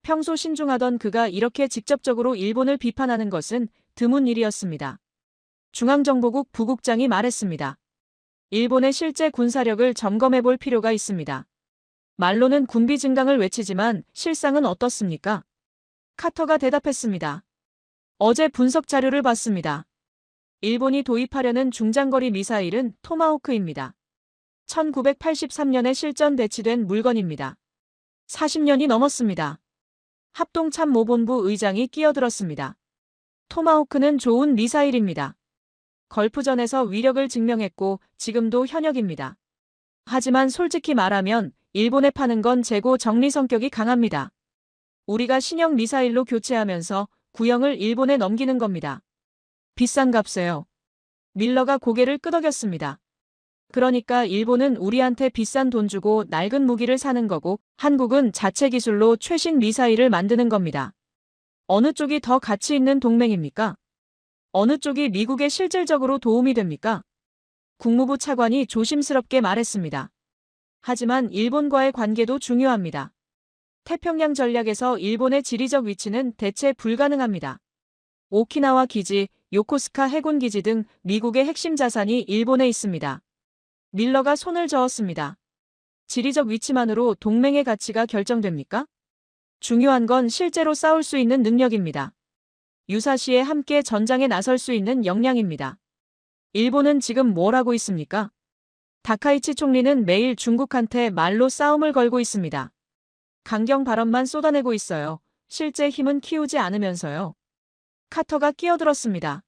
평소 신중하던 그가 이렇게 직접적으로 일본을 비판하는 것은 드문 일이었습니다. 중앙정보국 부국장이 말했습니다. 일본의 실제 군사력을 점검해 볼 필요가 있습니다. 말로는 군비 증강을 외치지만 실상은 어떻습니까? 카터가 대답했습니다. 어제 분석 자료를 봤습니다. 일본이 도입하려는 중장거리 미사일은 토마호크입니다. 1983년에 실전 배치된 물건입니다. 40년이 넘었습니다. 합동참모본부 의장이 끼어들었습니다. 토마호크는 좋은 미사일입니다. 걸프전에서 위력을 증명했고 지금도 현역입니다. 하지만 솔직히 말하면 일본에 파는 건 재고 정리 성격이 강합니다. 우리가 신형 미사일로 교체하면서 구형을 일본에 넘기는 겁니다. 비싼 값에요. 밀러가 고개를 끄덕였습니다. 그러니까 일본은 우리한테 비싼 돈 주고 낡은 무기를 사는 거고 한국은 자체 기술로 최신 미사일을 만드는 겁니다. 어느 쪽이 더 가치 있는 동맹입니까? 어느 쪽이 미국에 실질적으로 도움이 됩니까? 국무부 차관이 조심스럽게 말했습니다. 하지만 일본과의 관계도 중요합니다. 태평양 전략에서 일본의 지리적 위치는 대체 불가능합니다. 오키나와 기지, 요코스카 해군 기지 등 미국의 핵심 자산이 일본에 있습니다. 밀러가 손을 저었습니다. 지리적 위치만으로 동맹의 가치가 결정됩니까? 중요한 건 실제로 싸울 수 있는 능력입니다. 유사시에 함께 전장에 나설 수 있는 역량입니다. 일본은 지금 뭘 하고 있습니까? 다카이치 총리는 매일 중국한테 말로 싸움을 걸고 있습니다. 강경 발언만 쏟아내고 있어요. 실제 힘은 키우지 않으면서요. 카터가 끼어들었습니다.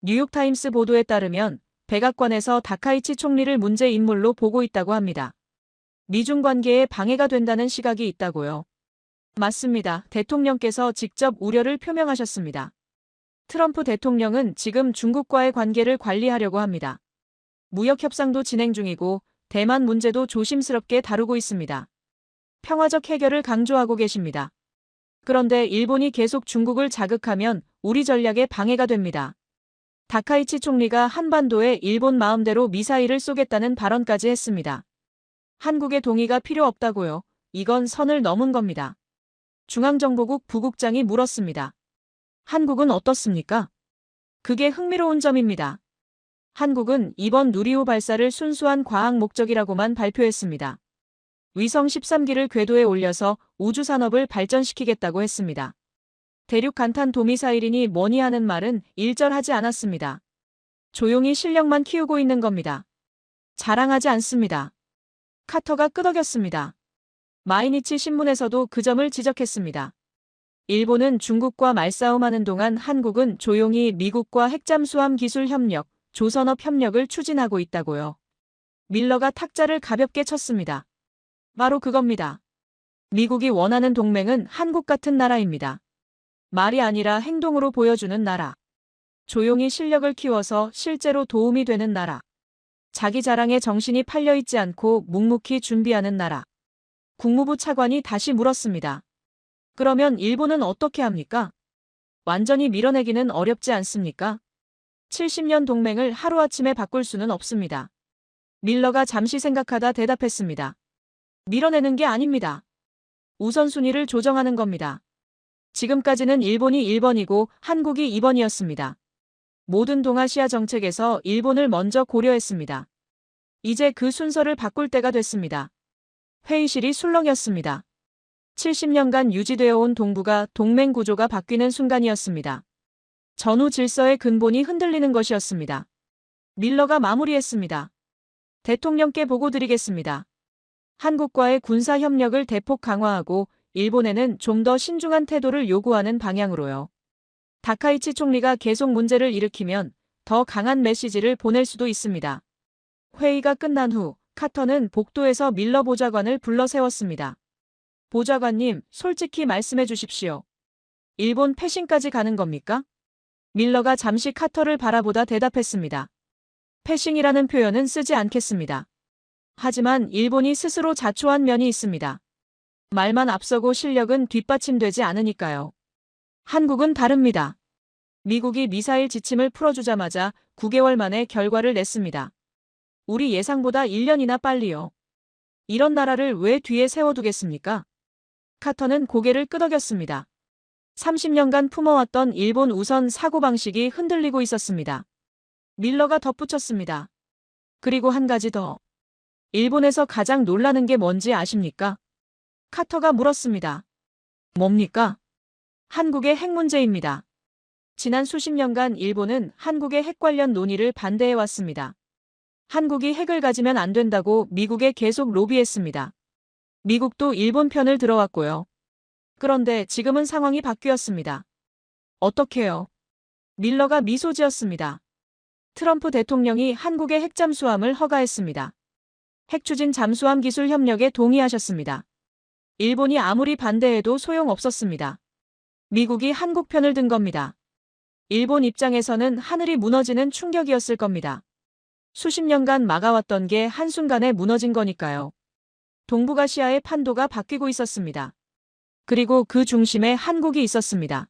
뉴욕타임스 보도에 따르면 백악관에서 다카이치 총리를 문제 인물로 보고 있다고 합니다. 미중 관계에 방해가 된다는 시각이 있다고요. 맞습니다. 대통령께서 직접 우려를 표명하셨습니다. 트럼프 대통령은 지금 중국과의 관계를 관리하려고 합니다. 무역 협상도 진행 중이고 대만 문제도 조심스럽게 다루고 있습니다. 평화적 해결을 강조하고 계십니다. 그런데 일본이 계속 중국을 자극하면 우리 전략에 방해가 됩니다. 다카이치 총리가 한반도에 일본 마음대로 미사일을 쏘겠다는 발언까지 했습니다. 한국의 동의가 필요 없다고요. 이건 선을 넘은 겁니다. 중앙정보국 부국장이 물었습니다. 한국은 어떻습니까? 그게 흥미로운 점입니다. 한국은 이번 누리호 발사를 순수한 과학 목적이라고만 발표했습니다. 위성 13기를 궤도에 올려서 우주산업을 발전시키겠다고 했습니다. 대륙 간탄 도미사일이니 뭐니 하는 말은 일절하지 않았습니다. 조용히 실력만 키우고 있는 겁니다. 자랑하지 않습니다. 카터가 끄덕였습니다. 마이니치 신문에서도 그 점을 지적했습니다. 일본은 중국과 말싸움하는 동안 한국은 조용히 미국과 핵잠수함 기술 협력, 조선업 협력을 추진하고 있다고요. 밀러가 탁자를 가볍게 쳤습니다. 바로 그겁니다. 미국이 원하는 동맹은 한국 같은 나라입니다. 말이 아니라 행동으로 보여주는 나라. 조용히 실력을 키워서 실제로 도움이 되는 나라. 자기 자랑에 정신이 팔려있지 않고 묵묵히 준비하는 나라. 국무부 차관이 다시 물었습니다. 그러면 일본은 어떻게 합니까? 완전히 밀어내기는 어렵지 않습니까? 70년 동맹을 하루아침에 바꿀 수는 없습니다. 밀러가 잠시 생각하다 대답했습니다. 밀어내는 게 아닙니다. 우선순위를 조정하는 겁니다. 지금까지는 일본이 1번이고 한국이 2번이었습니다. 모든 동아시아 정책에서 일본을 먼저 고려했습니다. 이제 그 순서를 바꿀 때가 됐습니다. 회의실이 술렁였습니다. 70년간 유지되어 온 동북아 동맹 구조가 바뀌는 순간이었습니다. 전후 질서의 근본이 흔들리는 것이었습니다. 밀러가 마무리했습니다. 대통령께 보고드리겠습니다. 한국과의 군사 협력을 대폭 강화하고 일본에는 좀 더 신중한 태도를 요구하는 방향으로요. 다카이치 총리가 계속 문제를 일으키면 더 강한 메시지를 보낼 수도 있습니다. 회의가 끝난 후 카터는 복도에서 밀러 보좌관을 불러 세웠습니다. 보좌관님, 솔직히 말씀해 주십시오. 일본 패싱까지 가는 겁니까? 밀러가 잠시 카터를 바라보다 대답했습니다. 패싱이라는 표현은 쓰지 않겠습니다. 하지만 일본이 스스로 자초한 면이 있습니다. 말만 앞서고 실력은 뒷받침되지 않으니까요. 한국은 다릅니다. 미국이 미사일 지침을 풀어주자마자 9개월 만에 결과를 냈습니다. 우리 예상보다 1년이나 빨리요. 이런 나라를 왜 뒤에 세워두겠습니까? 카터는 고개를 끄덕였습니다. 30년간 품어왔던 일본 우선 사고방식이 흔들리고 있었습니다. 밀러가 덧붙였습니다. 그리고 한 가지 더. 일본에서 가장 놀라는 게 뭔지 아십니까? 카터가 물었습니다. 뭡니까? 한국의 핵 문제입니다. 지난 수십 년간 일본은 한국의 핵 관련 논의를 반대해왔습니다. 한국이 핵을 가지면 안 된다고 미국에 계속 로비했습니다. 미국도 일본 편을 들어왔고요. 그런데 지금은 상황이 바뀌었습니다. 어떻게요? 밀러가 미소 지었습니다. 트럼프 대통령이 한국의 핵 잠수함을 허가했습니다. 핵 추진 잠수함 기술 협력에 동의하셨습니다. 일본이 아무리 반대해도 소용없었습니다. 미국이 한국 편을 든 겁니다. 일본 입장에서는 하늘이 무너지는 충격이었을 겁니다. 수십 년간 막아왔던 게 한순간에 무너진 거니까요. 동북아시아의 판도가 바뀌고 있었습니다. 그리고 그 중심에 한국이 있었습니다.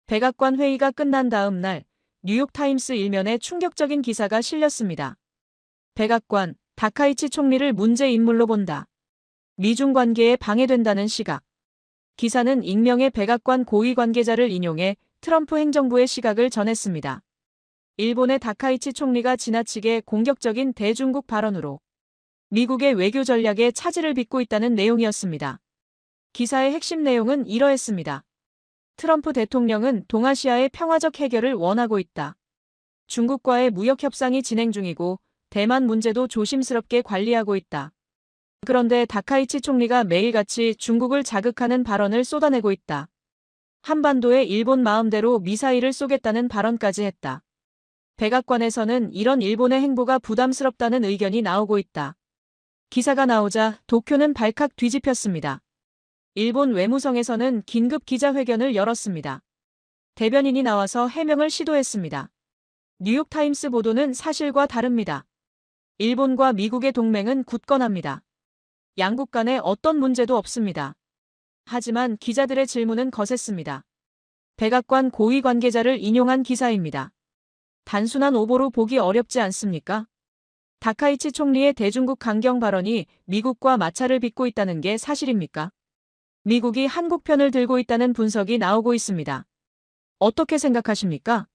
백악관 회의가 끝난 다음 날 뉴욕타임스 일면에 충격적인 기사가 실렸습니다. 백악관, 다카이치 총리를 문제 인물로 본다. 미중 관계에 방해된다는 시각. 기사는 익명의 백악관 고위 관계자를 인용해 트럼프 행정부의 시각을 전했습니다. 일본의 다카이치 총리가 지나치게 공격적인 대중국 발언으로 미국의 외교 전략에 차질을 빚고 있다는 내용이었습니다. 기사의 핵심 내용은 이러했습니다. 트럼프 대통령은 동아시아의 평화적 해결을 원하고 있다. 중국과의 무역 협상이 진행 중이고 대만 문제도 조심스럽게 관리하고 있다. 그런데 다카이치 총리가 매일같이 중국을 자극하는 발언을 쏟아내고 있다. 한반도에 일본 마음대로 미사일을 쏘겠다는 발언까지 했다. 백악관에서는 이런 일본의 행보가 부담스럽다는 의견이 나오고 있다. 기사가 나오자 도쿄는 발칵 뒤집혔습니다. 일본 외무성에서는 긴급 기자회견을 열었습니다. 대변인이 나와서 해명을 시도했습니다. 뉴욕타임스 보도는 사실과 다릅니다. 일본과 미국의 동맹은 굳건합니다. 양국 간에 어떤 문제도 없습니다. 하지만 기자들의 질문은 거셌습니다. 백악관 고위 관계자를 인용한 기사입니다. 단순한 오보로 보기 어렵지 않습니까? 다카이치 총리의 대중국 강경 발언이 미국과 마찰을 빚고 있다는 게 사실입니까? 미국이 한국 편을 들고 있다는 분석이 나오고 있습니다. 어떻게 생각하십니까?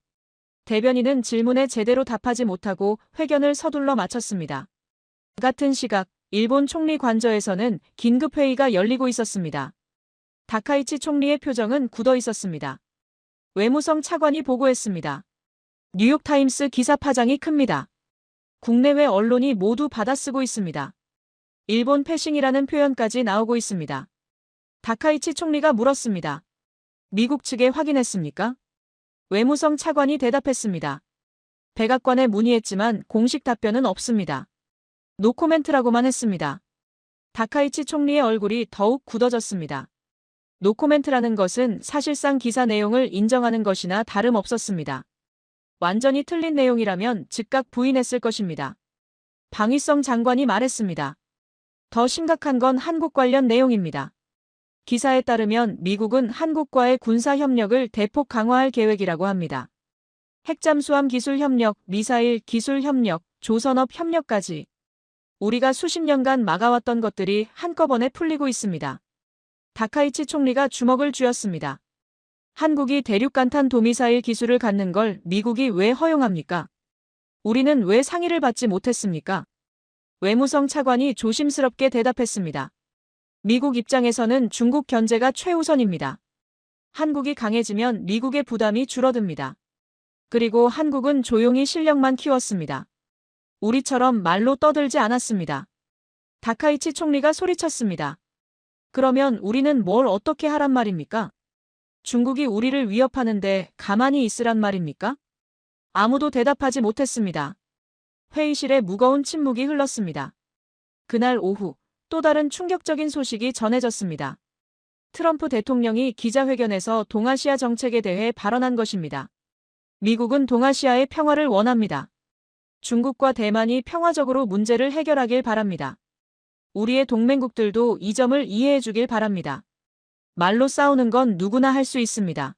대변인은 질문에 제대로 답하지 못하고 회견을 서둘러 마쳤습니다. 같은 시각 일본 총리 관저에서는 긴급회의가 열리고 있었습니다. 다카이치 총리의 표정은 굳어 있었습니다. 외무성 차관이 보고했습니다. 뉴욕타임스 기사 파장이 큽니다. 국내외 언론이 모두 받아쓰고 있습니다. 일본 패싱이라는 표현까지 나오고 있습니다. 다카이치 총리가 물었습니다. 미국 측에 확인했습니까? 외무성 차관이 대답했습니다. 백악관에 문의했지만 공식 답변은 없습니다. 노코멘트라고만 했습니다. 다카이치 총리의 얼굴이 더욱 굳어졌습니다. 노코멘트라는 것은 사실상 기사 내용을 인정하는 것이나 다름없었습니다. 완전히 틀린 내용이라면 즉각 부인했을 것입니다. 방위성 장관이 말했습니다. 더 심각한 건 한국 관련 내용입니다. 기사에 따르면 미국은 한국과의 군사 협력을 대폭 강화할 계획이라고 합니다. 핵잠수함 기술 협력, 미사일 기술 협력, 조선업 협력까지 우리가 수십 년간 막아왔던 것들이 한꺼번에 풀리고 있습니다. 다카이치 총리가 주먹을 쥐었습니다. 한국이 대륙간탄 도미사일 기술을 갖는 걸 미국이 왜 허용합니까? 우리는 왜 상의를 받지 못했습니까? 외무성 차관이 조심스럽게 대답했습니다. 미국 입장에서는 중국 견제가 최우선입니다. 한국이 강해지면 미국의 부담이 줄어듭니다. 그리고 한국은 조용히 실력만 키웠습니다. 우리처럼 말로 떠들지 않았습니다. 다카이치 총리가 소리쳤습니다. 그러면 우리는 뭘 어떻게 하란 말입니까? 중국이 우리를 위협하는데 가만히 있으란 말입니까? 아무도 대답하지 못했습니다. 회의실에 무거운 침묵이 흘렀습니다. 그날 오후 또 다른 충격적인 소식이 전해졌습니다. 트럼프 대통령이 기자회견에서 동아시아 정책에 대해 발언한 것입니다. 미국은 동아시아의 평화를 원합니다. 중국과 대만이 평화적으로 문제를 해결하길 바랍니다. 우리의 동맹국들도 이 점을 이해해 주길 바랍니다. 말로 싸우는 건 누구나 할 수 있습니다.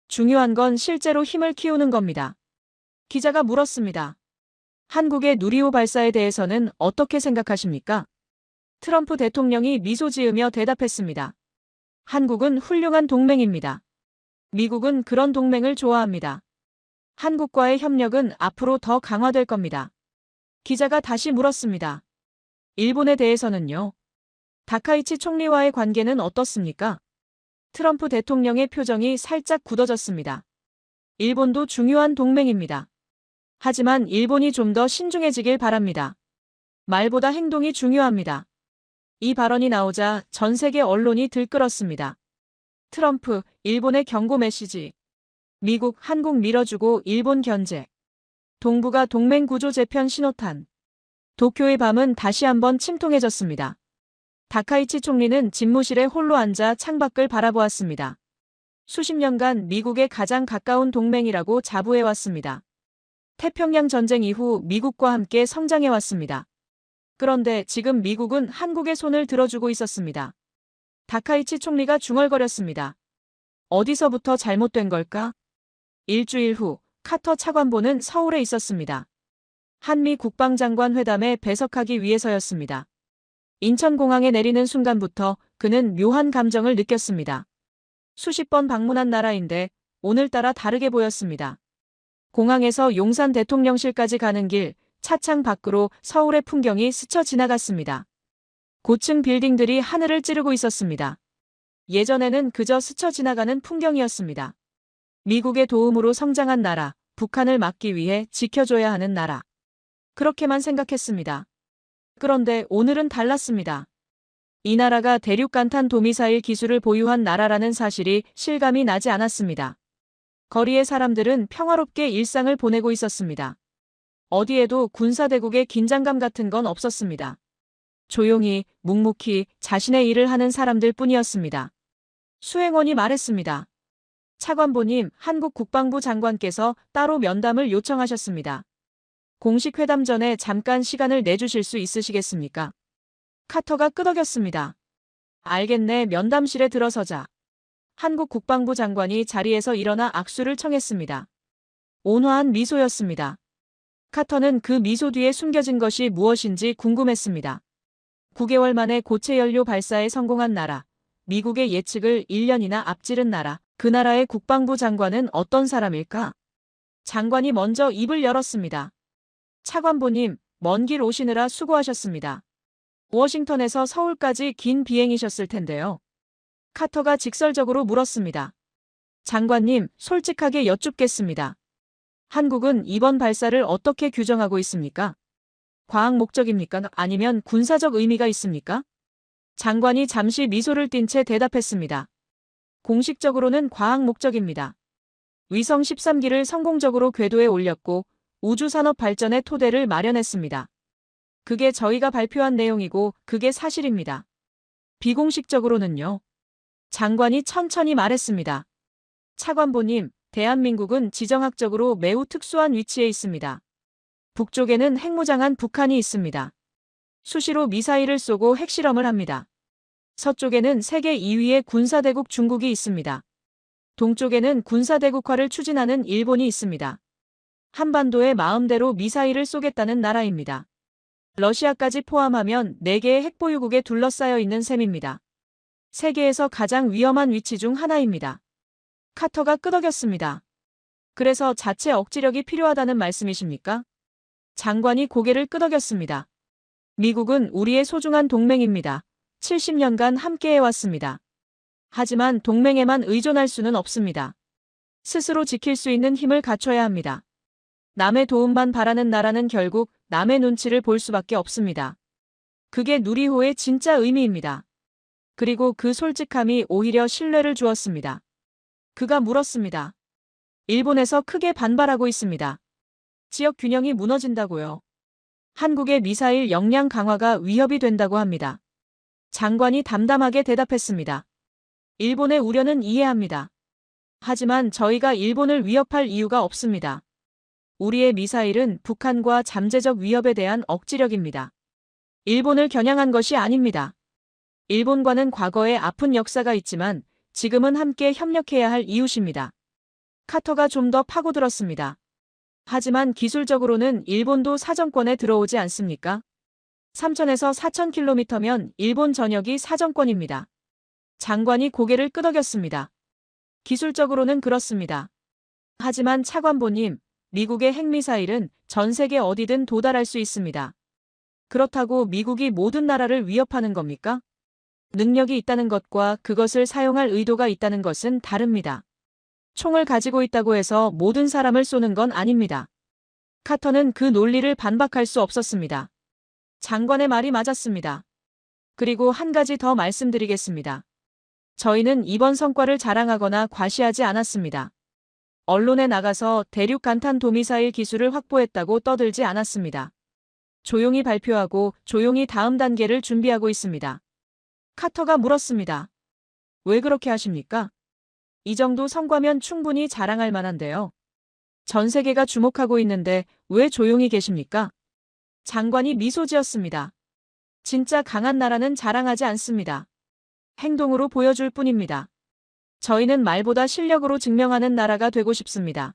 중요한 건 실제로 힘을 키우는 겁니다. 기자가 물었습니다. 한국의 누리호 발사에 대해서는 어떻게 생각하십니까? 트럼프 대통령이 미소 지으며 대답했습니다. 한국은 훌륭한 동맹입니다. 미국은 그런 동맹을 좋아합니다. 한국과의 협력은 앞으로 더 강화될 겁니다. 기자가 다시 물었습니다. 일본에 대해서는요? 다카이치 총리와의 관계는 어떻습니까? 트럼프 대통령의 표정이 살짝 굳어졌습니다. 일본도 중요한 동맹입니다. 하지만 일본이 좀 더 신중해지길 바랍니다. 말보다 행동이 중요합니다. 이 발언이 나오자 전 세계 언론이 들끓었습니다. 트럼프, 일본의 경고 메시지. 미국, 한국 밀어주고 일본 견제. 동북아 동맹 구조 재편 신호탄. 도쿄의 밤은 다시 한번 침통해졌습니다. 다카이치 총리는 집무실에 홀로 앉아 창밖을 바라보았습니다. 수십 년간 미국의 가장 가까운 동맹이라고 자부해왔습니다. 태평양 전쟁 이후 미국과 함께 성장해왔습니다. 그런데 지금 미국은 한국의 손을 들어주고 있었습니다. 다카이치 총리가 중얼거렸습니다. 어디서부터 잘못된 걸까? 일주일 후 카터 차관보는 서울에 있었습니다. 한미 국방장관 회담에 배석하기 위해서였습니다. 인천공항에 내리는 순간부터 그는 묘한 감정을 느꼈습니다. 수십 번 방문한 나라인데 오늘따라 다르게 보였습니다. 공항에서 용산 대통령실까지 가는 길, 차창 밖으로 서울의 풍경이 스쳐 지나갔습니다. 고층 빌딩들이 하늘을 찌르고 있었습니다. 예전에는 그저 스쳐 지나가는 풍경이었습니다. 미국의 도움으로 성장한 나라, 북한을 막기 위해 지켜줘야 하는 나라. 그렇게만 생각했습니다. 그런데 오늘은 달랐습니다. 이 나라가 대륙간탄 도미사일 기술을 보유한 나라라는 사실이 실감이 나지 않았습니다. 거리의 사람들은 평화롭게 일상을 보내고 있었습니다. 어디에도 군사대국의 긴장감 같은 건 없었습니다. 조용히, 묵묵히 자신의 일을 하는 사람들 뿐이었습니다. 수행원이 말했습니다. 차관보님, 한국 국방부 장관께서 따로 면담을 요청하셨습니다. 공식 회담 전에 잠깐 시간을 내주실 수 있으시겠습니까? 카터가 끄덕였습니다. 알겠네. 면담실에 들어서자. 한국 국방부 장관이 자리에서 일어나 악수를 청했습니다. 온화한 미소였습니다. 카터는 그 미소 뒤에 숨겨진 것이 무엇인지 궁금했습니다. 9개월 만에 고체 연료 발사에 성공한 나라, 미국의 예측을 1년이나 앞지른 나라, 그 나라의 국방부 장관은 어떤 사람일까? 장관이 먼저 입을 열었습니다. 차관보님, 먼 길 오시느라 수고하셨습니다. 워싱턴에서 서울까지 긴 비행이셨을 텐데요. 카터가 직설적으로 물었습니다. 장관님, 솔직하게 여쭙겠습니다. 한국은 이번 발사를 어떻게 규정하고 있습니까? 과학 목적입니까? 아니면 군사적 의미가 있습니까? 장관이 잠시 미소를 띤 채 대답했습니다. 공식적으로는 과학 목적입니다. 위성 13기를 성공적으로 궤도에 올렸고 우주산업 발전의 토대를 마련했습니다. 그게 저희가 발표한 내용이고 그게 사실입니다. 비공식적으로는요. 장관이 천천히 말했습니다. 차관보님, 대한민국은 지정학적으로 매우 특수한 위치에 있습니다. 북쪽에는 핵무장한 북한이 있습니다. 수시로 미사일을 쏘고 핵실험을 합니다. 서쪽에는 세계 2위의 군사대국 중국이 있습니다. 동쪽에는 군사대국화를 추진하는 일본이 있습니다. 한반도에 마음대로 미사일을 쏘겠다는 나라입니다. 러시아까지 포함하면 4개의 핵보유국에 둘러싸여 있는 셈입니다. 세계에서 가장 위험한 위치 중 하나입니다. 카터가 끄덕였습니다. 그래서 자체 억지력이 필요하다는 말씀이십니까? 장관이 고개를 끄덕였습니다. 미국은 우리의 소중한 동맹입니다. 70년간 함께해왔습니다. 하지만 동맹에만 의존할 수는 없습니다. 스스로 지킬 수 있는 힘을 갖춰야 합니다. 남의 도움만 바라는 나라는 결국 남의 눈치를 볼 수밖에 없습니다. 그게 누리호의 진짜 의미입니다. 그리고 그 솔직함이 오히려 신뢰를 주었습니다. 그가 물었습니다. 일본에서 크게 반발하고 있습니다. 지역 균형이 무너진다고요. 한국의 미사일 역량 강화가 위협이 된다고 합니다. 장관이 담담하게 대답했습니다. 일본의 우려는 이해합니다. 하지만 저희가 일본을 위협할 이유가 없습니다. 우리의 미사일은 북한과 잠재적 위협에 대한 억지력입니다. 일본을 겨냥한 것이 아닙니다. 일본과는 과거에 아픈 역사가 있지만 지금은 함께 협력해야 할 이웃입니다. 카터가 좀 더 파고들었습니다. 하지만 기술적으로는 일본도 사정권에 들어오지 않습니까? 3,000에서 4,000km면 일본 전역이 사정권입니다. 장관이 고개를 끄덕였습니다. 기술적으로는 그렇습니다. 하지만 차관보님, 미국의 핵미사일은 전 세계 어디든 도달할 수 있습니다. 그렇다고 미국이 모든 나라를 위협하는 겁니까? 능력이 있다는 것과 그것을 사용할 의도가 있다는 것은 다릅니다. 총을 가지고 있다고 해서 모든 사람을 쏘는 건 아닙니다. 카터는 그 논리를 반박할 수 없었습니다. 장관의 말이 맞았습니다. 그리고 한 가지 더 말씀드리겠습니다. 저희는 이번 성과를 자랑하거나 과시하지 않았습니다. 언론에 나가서 대륙 간탄 도미사일 기술을 확보했다고 떠들지 않았습니다. 조용히 발표하고 조용히 다음 단계를 준비하고 있습니다. 카터가 물었습니다. 왜 그렇게 하십니까? 이 정도 성과면 충분히 자랑할 만한데요. 전 세계가 주목하고 있는데 왜 조용히 계십니까? 장관이 미소 지었습니다. 진짜 강한 나라는 자랑하지 않습니다. 행동으로 보여줄 뿐입니다. 저희는 말보다 실력으로 증명하는 나라가 되고 싶습니다.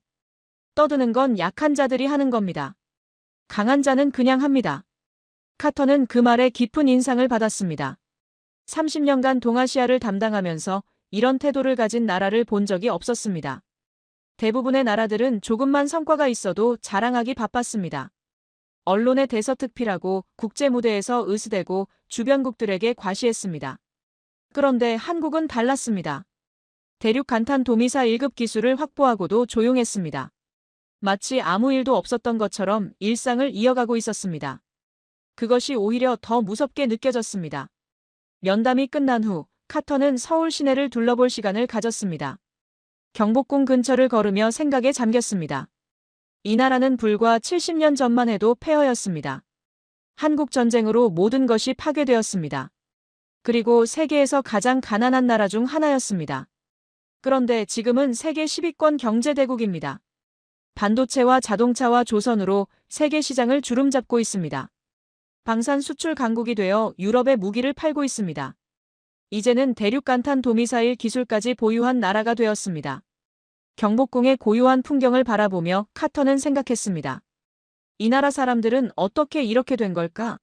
떠드는 건 약한 자들이 하는 겁니다. 강한 자는 그냥 합니다. 카터는 그 말에 깊은 인상을 받았습니다. 30년간 동아시아를 담당하면서 이런 태도를 가진 나라를 본 적이 없었습니다. 대부분의 나라들은 조금만 성과가 있어도 자랑하기 바빴습니다. 언론에 대서특필하고 국제무대에서 으스대고 주변국들에게 과시했습니다. 그런데 한국은 달랐습니다. 대륙 간탄 도미사 1급 기술을 확보하고도 조용했습니다. 마치 아무 일도 없었던 것처럼 일상을 이어가고 있었습니다. 그것이 오히려 더 무섭게 느껴졌습니다. 면담이 끝난 후 카터는 서울 시내를 둘러볼 시간을 가졌습니다. 경복궁 근처를 걸으며 생각에 잠겼습니다. 이 나라는 불과 70년 전만 해도 폐허였습니다. 한국 전쟁으로 모든 것이 파괴되었습니다. 그리고 세계에서 가장 가난한 나라 중 하나였습니다. 그런데 지금은 세계 10위권 경제대국입니다. 반도체와 자동차와 조선으로 세계 시장을 주름잡고 있습니다. 방산 수출 강국이 되어 유럽에 무기를 팔고 있습니다. 이제는 대륙 간탄 도미사일 기술까지 보유한 나라가 되었습니다. 경복궁의 고요한 풍경을 바라보며 카터는 생각했습니다. 이 나라 사람들은 어떻게 이렇게 된 걸까?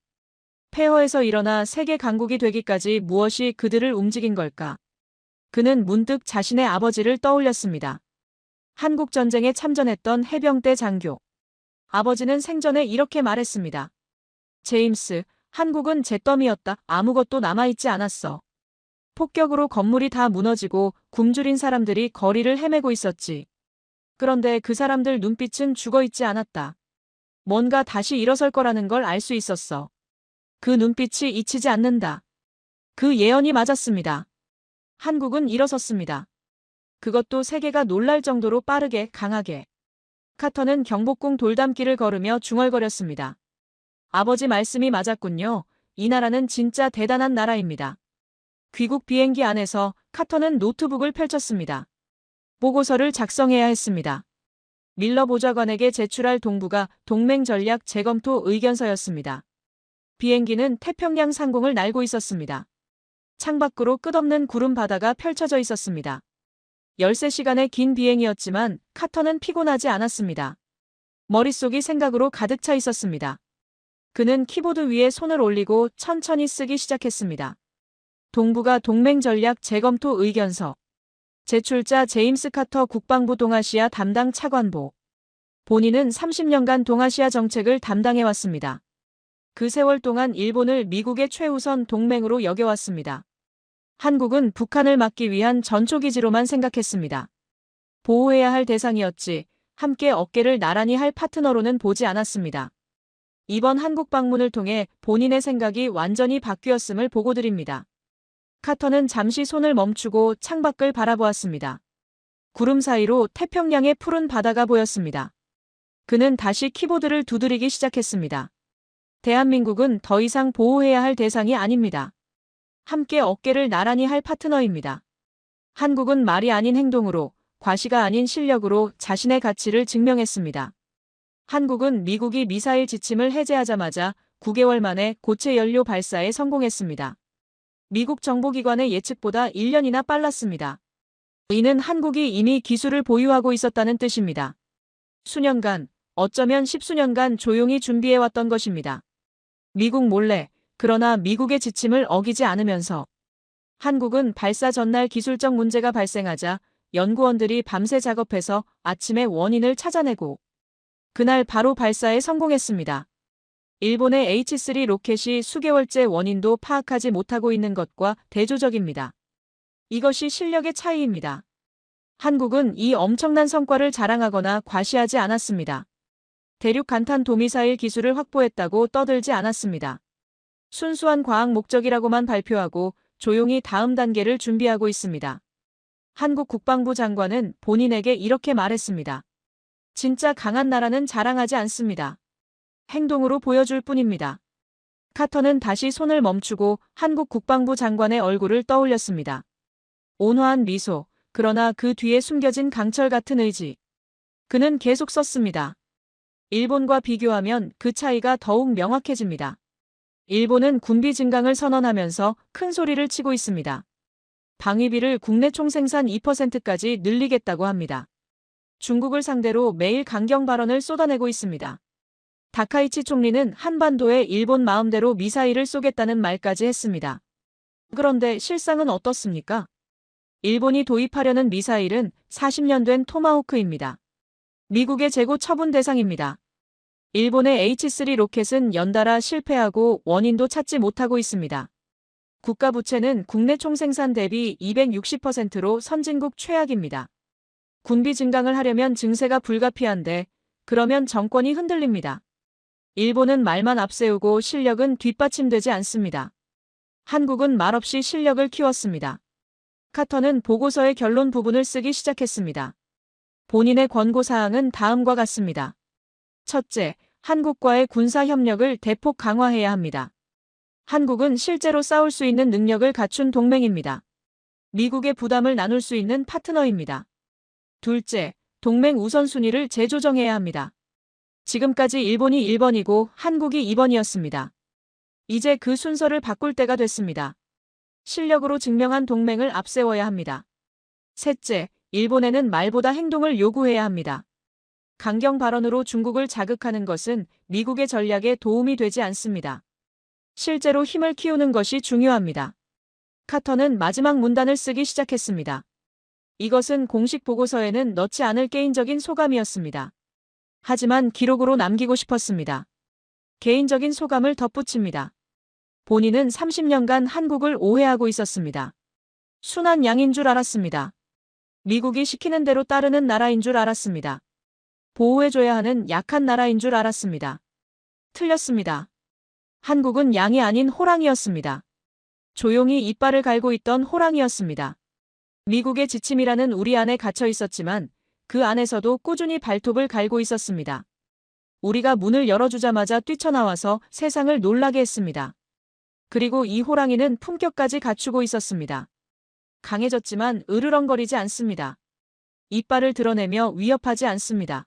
폐허에서 일어나 세계 강국이 되기까지 무엇이 그들을 움직인 걸까? 그는 문득 자신의 아버지를 떠올렸습니다. 한국전쟁에 참전했던 해병대 장교. 아버지는 생전에 이렇게 말했습니다. 제임스, 한국은 잿더미였다. 아무것도 남아있지 않았어. 폭격으로 건물이 다 무너지고 굶주린 사람들이 거리를 헤매고 있었지. 그런데 그 사람들 눈빛은 죽어있지 않았다. 뭔가 다시 일어설 거라는 걸 알 수 있었어. 그 눈빛이 잊히지 않는다. 그 예언이 맞았습니다. 한국은 일어섰습니다. 그것도 세계가 놀랄 정도로 빠르게 강하게. 카터는 경복궁 돌담길을 걸으며 중얼거렸습니다. 아버지 말씀이 맞았군요. 이 나라는 진짜 대단한 나라입니다. 귀국 비행기 안에서 카터는 노트북을 펼쳤습니다. 보고서를 작성해야 했습니다. 밀러 보좌관에게 제출할 동부가 동맹 전략 재검토 의견서였습니다. 비행기는 태평양 상공을 날고 있었습니다. 창밖으로 끝없는 구름 바다가 펼쳐져 있었습니다. 13시간의 긴 비행이었지만 카터는 피곤하지 않았습니다. 머릿속이 생각으로 가득 차 있었습니다. 그는 키보드 위에 손을 올리고 천천히 쓰기 시작했습니다. 동부가 동맹 전략 재검토 의견서. 제출자 제임스 카터 국방부 동아시아 담당 차관보. 본인은 30년간 동아시아 정책을 담당해왔습니다. 그 세월 동안 일본을 미국의 최우선 동맹으로 여겨왔습니다. 한국은 북한을 막기 위한 전초기지로만 생각했습니다. 보호해야 할 대상이었지 함께 어깨를 나란히 할 파트너로는 보지 않았습니다. 이번 한국 방문을 통해 본인의 생각이 완전히 바뀌었음을 보고드립니다. 카터는 잠시 손을 멈추고 창밖을 바라보았습니다. 구름 사이로 태평양의 푸른 바다가 보였습니다. 그는 다시 키보드를 두드리기 시작했습니다. 대한민국은 더 이상 보호해야 할 대상이 아닙니다. 함께 어깨를 나란히 할 파트너입니다. 한국은 말이 아닌 행동으로, 과시가 아닌 실력으로 자신의 가치를 증명했습니다. 한국은 미국이 미사일 지침을 해제하자마자 9개월 만에 고체 연료 발사에 성공했습니다. 미국 정보기관의 예측보다 1년이나 빨랐습니다. 이는 한국이 이미 기술을 보유하고 있었다는 뜻입니다. 수년간, 어쩌면 10수년간 조용히 준비해왔던 것입니다. 미국 몰래, 그러나 미국의 지침을 어기지 않으면서 한국은 발사 전날 기술적 문제가 발생하자 연구원들이 밤새 작업해서 아침에 원인을 찾아내고 그날 바로 발사에 성공했습니다. 일본의 H3 로켓이 수개월째 원인도 파악하지 못하고 있는 것과 대조적입니다. 이것이 실력의 차이입니다. 한국은 이 엄청난 성과를 자랑하거나 과시하지 않았습니다. 대륙 간탄 도미사일 기술을 확보했다고 떠들지 않았습니다. 순수한 과학 목적이라고만 발표하고 조용히 다음 단계를 준비하고 있습니다. 한국 국방부 장관은 본인에게 이렇게 말했습니다. 진짜 강한 나라는 자랑하지 않습니다. 행동으로 보여줄 뿐입니다. 카터는 다시 손을 멈추고 한국 국방부 장관의 얼굴을 떠올렸습니다. 온화한 미소, 그러나 그 뒤에 숨겨진 강철 같은 의지. 그는 계속 썼습니다. 일본과 비교하면 그 차이가 더욱 명확해집니다. 일본은 군비 증강을 선언하면서 큰 소리를 치고 있습니다. 방위비를 국내 총생산 2%까지 늘리겠다고 합니다. 중국을 상대로 매일 강경 발언을 쏟아내고 있습니다. 다카이치 총리는 한반도에 일본 마음대로 미사일을 쏘겠다는 말까지 했습니다. 그런데 실상은 어떻습니까? 일본이 도입하려는 미사일은 40년 된 토마호크입니다. 미국의 재고 처분 대상입니다. 일본의 H3 로켓은 연달아 실패하고 원인도 찾지 못하고 있습니다. 국가 부채는 국내 총생산 대비 260%로 선진국 최악입니다. 군비 증강을 하려면 증세가 불가피한데 그러면 정권이 흔들립니다. 일본은 말만 앞세우고 실력은 뒷받침되지 않습니다. 한국은 말없이 실력을 키웠습니다. 카터는 보고서의 결론 부분을 쓰기 시작했습니다. 본인의 권고사항은 다음과 같습니다. 첫째, 한국과의 군사협력을 대폭 강화해야 합니다. 한국은 실제로 싸울 수 있는 능력을 갖춘 동맹입니다. 미국의 부담을 나눌 수 있는 파트너입니다. 둘째, 동맹 우선순위를 재조정해야 합니다. 지금까지 일본이 1번이고 한국이 2번이었습니다. 이제 그 순서를 바꿀 때가 됐습니다. 실력으로 증명한 동맹을 앞세워야 합니다. 셋째, 일본에는 말보다 행동을 요구해야 합니다. 강경 발언으로 중국을 자극하는 것은 미국의 전략에 도움이 되지 않습니다. 실제로 힘을 키우는 것이 중요합니다. 카터는 마지막 문단을 쓰기 시작했습니다. 이것은 공식 보고서에는 넣지 않을 개인적인 소감이었습니다. 하지만 기록으로 남기고 싶었습니다. 개인적인 소감을 덧붙입니다. 본인은 30년간 한국을 오해하고 있었습니다. 순한 양인 줄 알았습니다. 미국이 시키는 대로 따르는 나라인 줄 알았습니다. 보호해줘야 하는 약한 나라인 줄 알았습니다. 틀렸습니다. 한국은 양이 아닌 호랑이였습니다. 조용히 이빨을 갈고 있던 호랑이였습니다. 미국의 지침이라는 우리 안에 갇혀 있었지만 그 안에서도 꾸준히 발톱을 갈고 있었습니다. 우리가 문을 열어주자마자 뛰쳐나와서 세상을 놀라게 했습니다. 그리고 이 호랑이는 품격까지 갖추고 있었습니다. 강해졌지만 으르렁거리지 않습니다. 이빨을 드러내며 위협하지 않습니다.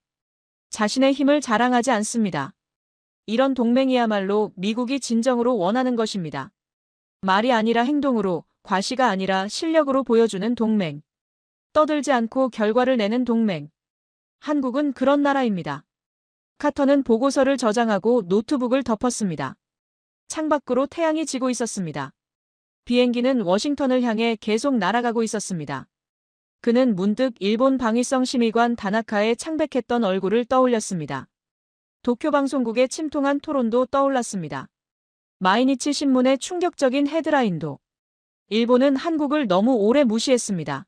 자신의 힘을 자랑하지 않습니다. 이런 동맹이야말로 미국이 진정으로 원하는 것입니다. 말이 아니라 행동으로, 과시가 아니라 실력으로 보여주는 동맹. 떠들지 않고 결과를 내는 동맹. 한국은 그런 나라입니다. 카터는 보고서를 저장하고 노트북을 덮었습니다. 창밖으로 태양이 지고 있었습니다. 비행기는 워싱턴을 향해 계속 날아가고 있었습니다. 그는 문득 일본 방위성 심의관 다나카의 창백했던 얼굴을 떠올렸습니다. 도쿄 방송국의 침통한 토론도 떠올랐습니다. 마이니치 신문의 충격적인 헤드라인도. 일본은 한국을 너무 오래 무시했습니다.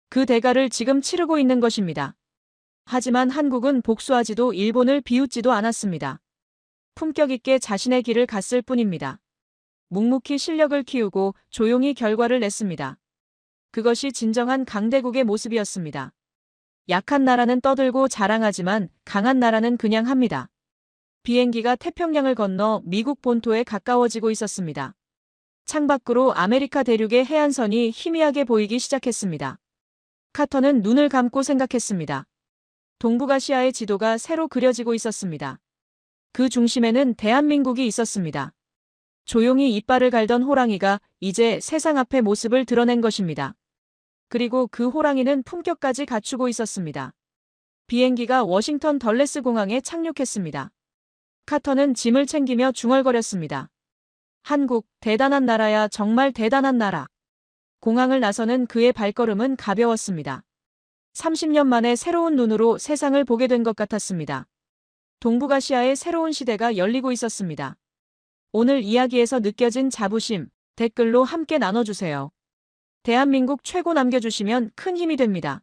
그 대가를 지금 치르고 있는 것입니다. 하지만 한국은 복수하지도 일본을 비웃지도 않았습니다. 품격 있게 자신의 길을 갔을 뿐입니다. 묵묵히 실력을 키우고 조용히 결과를 냈습니다. 그것이 진정한 강대국의 모습이었습니다. 약한 나라는 떠들고 자랑하지만 강한 나라는 그냥 합니다. 비행기가 태평양을 건너 미국 본토에 가까워지고 있었습니다. 창밖으로 아메리카 대륙의 해안선이 희미하게 보이기 시작했습니다. 카터는 눈을 감고 생각했습니다. 동북아시아의 지도가 새로 그려지고 있었습니다. 그 중심에는 대한민국이 있었습니다. 조용히 이빨을 갈던 호랑이가 이제 세상 앞에 모습을 드러낸 것입니다. 그리고 그 호랑이는 품격까지 갖추고 있었습니다. 비행기가 워싱턴 덜레스 공항에 착륙했습니다. 카터는 짐을 챙기며 중얼거렸습니다. 한국, 대단한 나라야, 정말 대단한 나라. 공항을 나서는 그의 발걸음은 가벼웠습니다. 30년 만에 새로운 눈으로 세상을 보게 된 것 같았습니다. 동북아시아의 새로운 시대가 열리고 있었습니다. 오늘 이야기에서 느껴진 자부심, 댓글로 함께 나눠주세요. 대한민국 최고 남겨주시면 큰 힘이 됩니다.